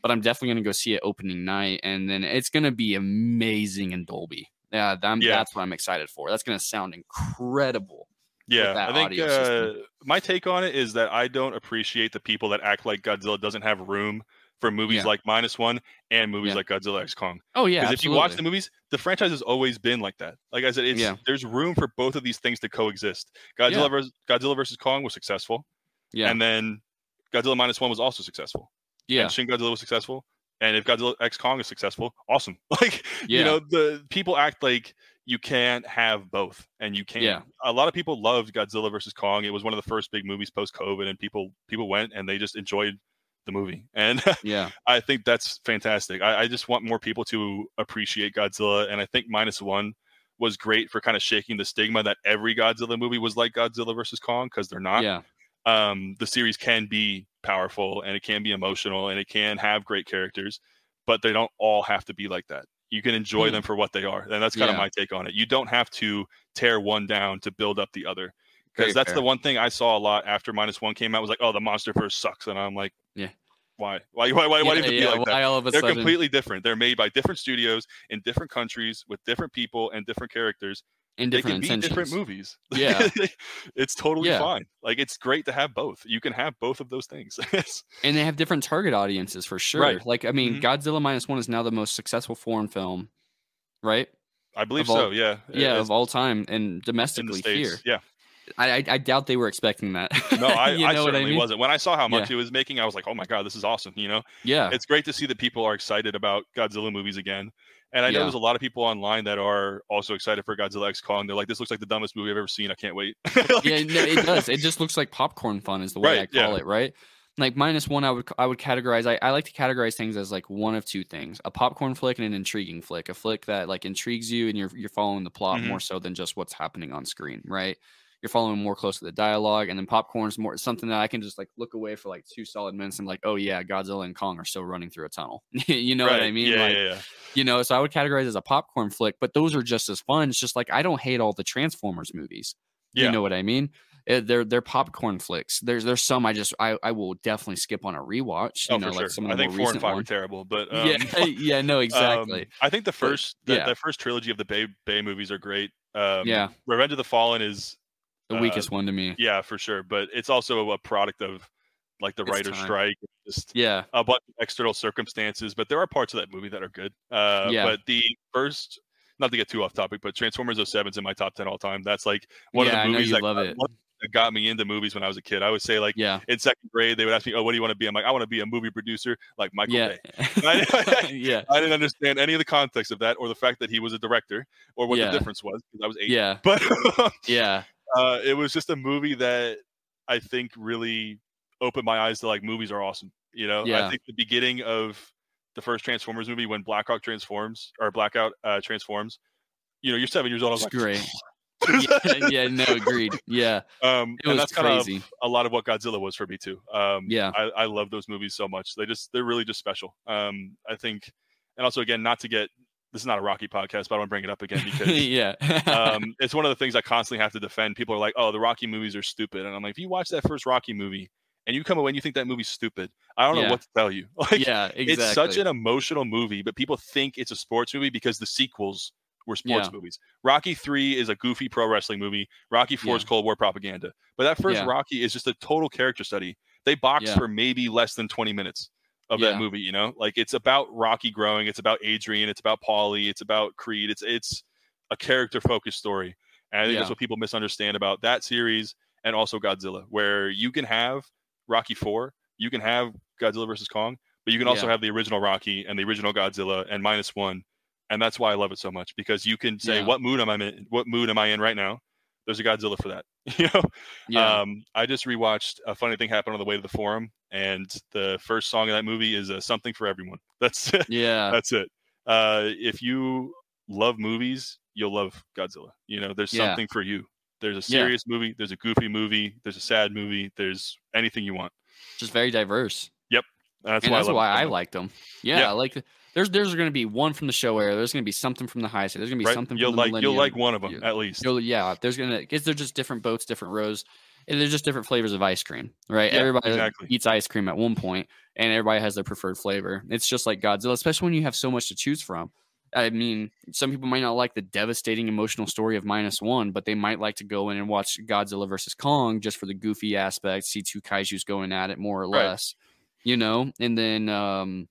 but I'm definitely going to go see it opening night, and then it's going to be amazing in Dolby. That's what I'm excited for. That's going to sound incredible. Yeah, I think my take on it is that I don't appreciate the people that act like Godzilla doesn't have room for movies like -1 and movies like Godzilla X Kong. Oh yeah, because if you watch the movies, the franchise has always been like that. Like I said, there's room for both of these things to coexist. Godzilla versus Kong was successful, and then Godzilla -1 was also successful. And Shin Godzilla was successful, and if Godzilla X Kong is successful, awesome. Like the people act like you can't have both, and you can't. A lot of people loved Godzilla versus Kong. It was one of the first big movies post-COVID, and people went and they just enjoyed the movie. And I think that's fantastic. I just want more people to appreciate Godzilla, and I think -1 was great for kind of shaking the stigma that every Godzilla movie was like Godzilla versus Kong, because they're not. The series can be powerful, and it can be emotional, and it can have great characters, but they don't all have to be like that. You can enjoy them for what they are, and that's kind of my take on it. You don't have to tear one down to build up the other, because that's the one thing I saw a lot after -1 came out was like, oh, the Monsterverse sucks, and I'm like, why do you have to be like that? All of a sudden? Completely different. They're made by different studios in different countries with different people and different characters. In different they can be different movies. It's totally fine. Like it's great to have both. You can have both of those things. And they have different target audiences for sure. Right. Like I mean, Godzilla -1 is now the most successful foreign film, right? I believe so. Of all time, and domestically here. Yeah. I doubt they were expecting that. No, I certainly wasn't. When I saw how much it was making, I was like, oh my God, this is awesome. It's great to see that people are excited about Godzilla movies again. And I know there's a lot of people online that are also excited for Godzilla X Kong. They're like, this looks like the dumbest movie I've ever seen. I can't wait. No, it does. It just looks like popcorn fun is the way I call it, right? Like -1, I would categorize. I like to categorize things as like one of two things: a popcorn flick and an intriguing flick. A flick that like intrigues you and you're following the plot more so than just what's happening on screen, right? You're following more close to the dialogue, and then popcorn's more something that I can just like look away for like 2 solid minutes and like, oh yeah, Godzilla and Kong are still running through a tunnel. You know what I mean? Yeah, Like, yeah. you know, so I would categorize it as a popcorn flick, but those are just as fun. It's just like I don't hate all the Transformers movies. You know what I mean? They're popcorn flicks. There's some I will definitely skip on a rewatch. You know, for like sure. some of the I think more 4 and recent 5 are ones. terrible, but Yeah, no, exactly. I think the first yeah, that first trilogy of the Bay movies are great. yeah, Revenge of the Fallen is the weakest one to me. yeah, for sure, but it's also a product of like the It's writer's time. strike, just Yeah, a bunch of external circumstances. But there are parts of that movie that are good. yeah, But the first, not to get too off topic, but Transformers '07 is in my top 10 all time. That's like one of yeah. the I know movies you love it. that got me into movies when I was a kid. I would say like Yeah, in second grade, they would ask me, "Oh, what do you want to be?" I'm like, "I want to be a movie producer like Michael yeah, Bay." I, yeah, I didn't understand any of the context of that, or the fact that he was a director, or what the yeah, difference was because I was 8. yeah, But yeah, it was just a movie that I think really opened my eyes to like movies are awesome. You know, I yeah. think the beginning of the first Transformers movie when Blackout transforms or Blackout transforms, you know, you're 7 years old. I was It's like, great. Yeah, no, agreed. Yeah, it and was that's kind of crazy. a lot of what Godzilla was for me too. Yeah, I love those movies so much. They're really just special. I think, and also again, not to get this is not a Rocky podcast, but I want to bring it up again because yeah, it's one of the things I constantly have to defend. People are like, "Oh, the Rocky movies are stupid," and I'm like, if you watch that first Rocky movie and you come away and you think that movie's stupid, I don't know yeah, what to tell you. Like, yeah. it's such Exactly. an emotional movie, but people think it's a sports movie because the sequels were Yeah, sports movies. Rocky 3 is a goofy pro wrestling movie. Rocky 4 yeah, is Cold War propaganda. But that first yeah, Rocky is just a total character study. They boxed yeah, for maybe less than 20 minutes of that yeah, movie, you know? Like it's about Rocky growing, it's about Adrian, it's about Paulie, it's about Creed. It's a character focused story. And I think that's yeah, what people misunderstand about that series and also Godzilla, where you can have Rocky 4, you can have Godzilla versus Kong, but you can also yeah, have the original Rocky and the original Godzilla and -1. And that's why I love it so much because you can say, yeah, what mood am I in? What mood am I in right now? There's a Godzilla for that. You know, yeah, I just rewatched a funny thing happened on the way to the forum, and the first song of that movie is "Something for Everyone." That's yeah, that's it. If you love movies, you'll love Godzilla. You know, there's yeah, something for you. There's a yeah. serious movie. There's a goofy movie. There's a sad movie. There's anything you want. Just very diverse. Yep, that's And why I that's love it why so I much. liked them. Yeah, Yeah, like there's going to be one from the Show era. There's going to be something from the Heisei. There's going to be right. something from You'll the like Millennium. one of them at least. Yeah. There's gonna because they're just different boats, different rows, and they're just different flavors of ice cream, right? Yeah, Everybody exactly. eats ice cream at one point, and everybody has their preferred flavor. It's just like Godzilla, especially when you have so much to choose from. I mean, some people might not like the devastating emotional story of -1, but they might like to go in and watch Godzilla versus Kong just for the goofy aspect, see two kaijus going at it more or Right. less, you know? And then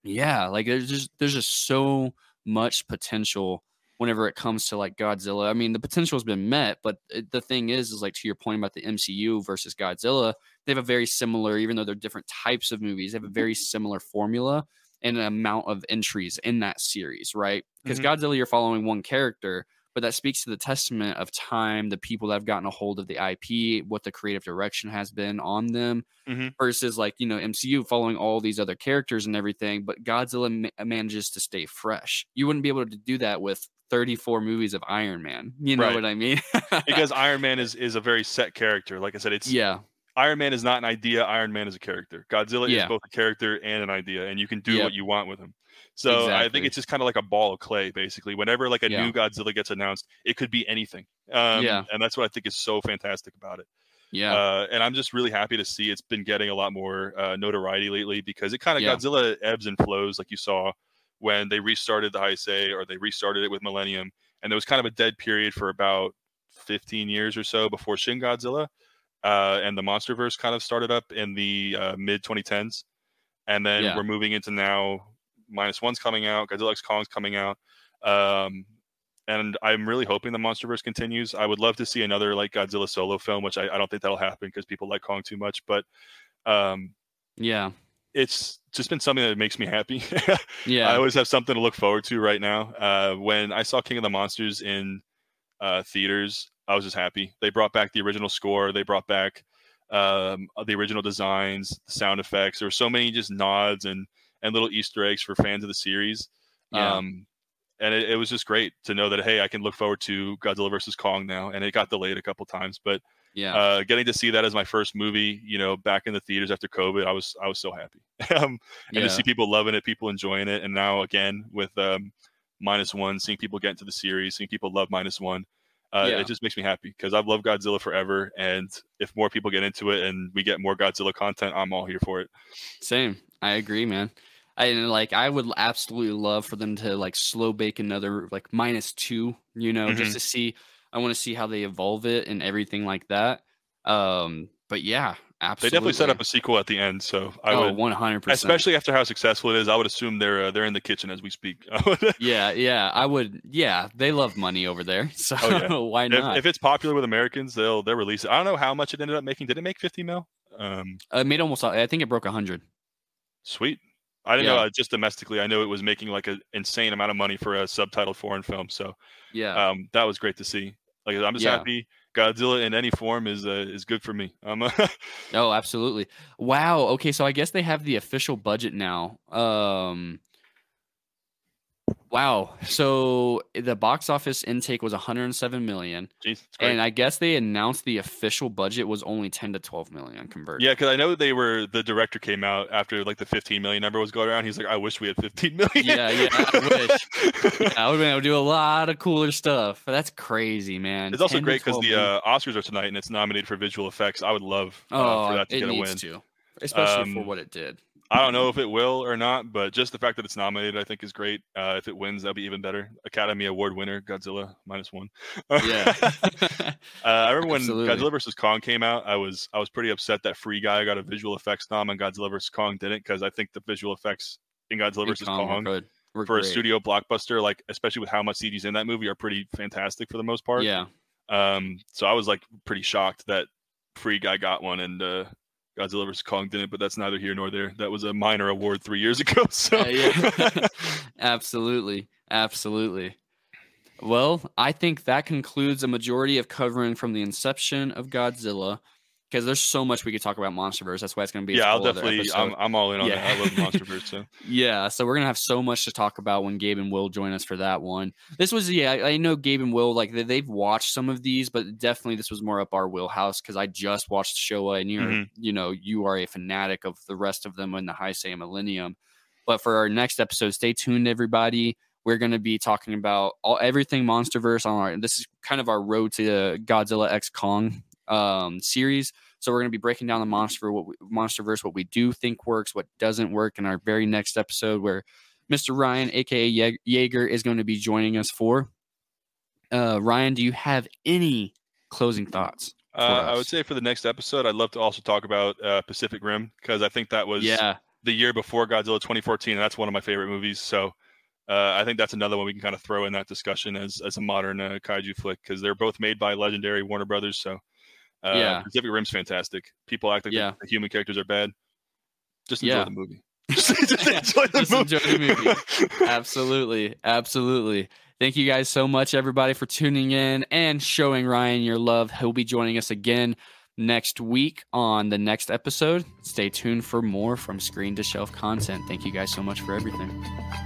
yeah, like there's just so much potential whenever it comes to like Godzilla. I mean, the potential has been met, but the thing is like to your point about the MCU versus Godzilla, they have a very similar, even though they're different types of movies, they have a very similar formula and an amount of entries in that series, right? Because Mhm. Godzilla, you're following one character, but that speaks to the testament of time, the people that have gotten a hold of the IP, what the creative direction has been on them Mhm. versus like MCU following all these other characters and everything, but Godzilla manages to stay fresh. You wouldn't be able to do that with 34 movies of Iron Man. You know Right. what I mean? Because Iron Man is a very set character. Like I said, it's Yeah, Iron Man is not an idea. Iron Man is a character. Godzilla is yeah, both a character and an idea, and you can do yep, what you want with him. So I think exactly. it's just kind of like a ball of clay, basically. Whenever like a Yeah, new Godzilla gets announced, it could be anything, yeah, and that's what I think is so fantastic about it. yeah, And I'm just really happy to see it's been getting a lot more notoriety lately because it kind of yeah, Godzilla ebbs and flows, like you saw when they restarted the Heisei or they restarted it with Millennium, and there was kind of a dead period for about 15 years or so before Shin Godzilla and the Monsterverse kind of started up in the mid 2010s, and then yeah, we're moving into now. -1's coming out, Godzilla X Kong's coming out, um, and I'm really hoping the Monsterverse continues. I would love to see another like Godzilla solo film, which I don't think that'll happen because people like Kong too much. But um, yeah, it's just been something that makes me happy. I yeah, always have something to look forward to right now. When I saw King of the Monsters in theaters, I was just happy. They brought back the original score. They brought back the original designs, the sound effects. There were so many just nods and little Easter eggs for fans of the series. Yeah. And it was just great to know that, hey, I can look forward to Godzilla versus Kong now. And it got delayed a couple times, but getting to see that as my first movie, back in the theaters after COVID, I was so happy. And to see people loving it, people enjoying it. And now again with -1, seeing people get into the series, seeing people love -1, it just makes me happy because I've loved Godzilla forever. And if more people get into it and we get more Godzilla content, I'm all here for it. Same. I agree, man. I would absolutely love for them to like slow bake another like -2, just to see. I want to see how they evolve it and everything like that. But yeah, absolutely. They definitely set up a sequel at the end, so I would 100%. Especially after how successful it is, I would assume they're in the kitchen as we speak. Yeah, I would. Yeah, they love money over there, so why not? If it's popular with Americans, they'll release it. I don't know how much it ended up making. Did it make 50 mil? It made almost. I think it broke 100. Sweet. I didn't know. Just domestically, I know it was making like an insane amount of money for a subtitled foreign film. So that was great to see. Like I'm just happy Godzilla in any form is good for me. Oh, absolutely. Wow. Okay, so I guess they have the official budget now. Wow. So the box office intake was 107 million. Jeez, and I guess they announced the official budget was only 10 to 12 million converted. Yeah, because I know the director came out after like the 15 million number was going around. He's like, I wish we had 15 million. Yeah, I wish. I would have been able to do a lot of cooler stuff. That's crazy, man. It's also great because the Oscars are tonight and it's nominated for visual effects. I would love for that to get a win. Especially for what it did. I don't know if it will or not, but just the fact that it's nominated, I think, is great. If it wins, that'll be even better. Academy Award winner, Godzilla -1. Yeah. I remember when Godzilla vs. Kong came out, I was pretty upset that Free Guy got a visual effects nom and Godzilla vs. Kong didn't, because I think the visual effects in Godzilla vs. Kong were for great. A studio blockbuster, like especially with how much CG's in that movie, are pretty fantastic for the most part. Yeah. So I was like pretty shocked that Free Guy got one and Godzilla vs. Kong didn't, but that's neither here nor there. That was a minor award 3 years ago. So Absolutely. Well, I think that concludes a majority of covering from the inception of Godzilla, because there's so much we could talk about Monsterverse. That's why it's going to be I'll definitely. I'm all in on that. I love Monsterverse. So so we're gonna have so much to talk about when Gabe and Will join us for that one. This was I know Gabe and Will, like they've watched some of these, but definitely this was more up our wheelhouse because I just watched Showa, and you are a fanatic of the rest of them in the Heisei Millennium. But for our next episode, stay tuned, everybody. We're going to be talking about everything Monsterverse. This is kind of our road to Godzilla x Kong series. So we're going to be breaking down the Monsterverse, what we do think works, what doesn't work in our very next episode, where Mr. Ryan, aka Jaeger, is going to be joining us for. Ryan, do you have any closing thoughts? I would say for the next episode, I'd love to also talk about Pacific Rim, because I think that was the year before Godzilla 2014, and that's one of my favorite movies. So I think that's another one we can kind of throw in that discussion as a modern kaiju flick, because they're both made by legendary Warner Brothers. So Pacific Rim's fantastic. People act like the human characters are bad. Just enjoy the movie. Just enjoy the movie. Absolutely. Thank you guys so much, everybody, for tuning in and showing Ryan your love. He'll be joining us again next week on the next episode. Stay tuned for more from Screen to Shelf content. Thank you guys so much for everything.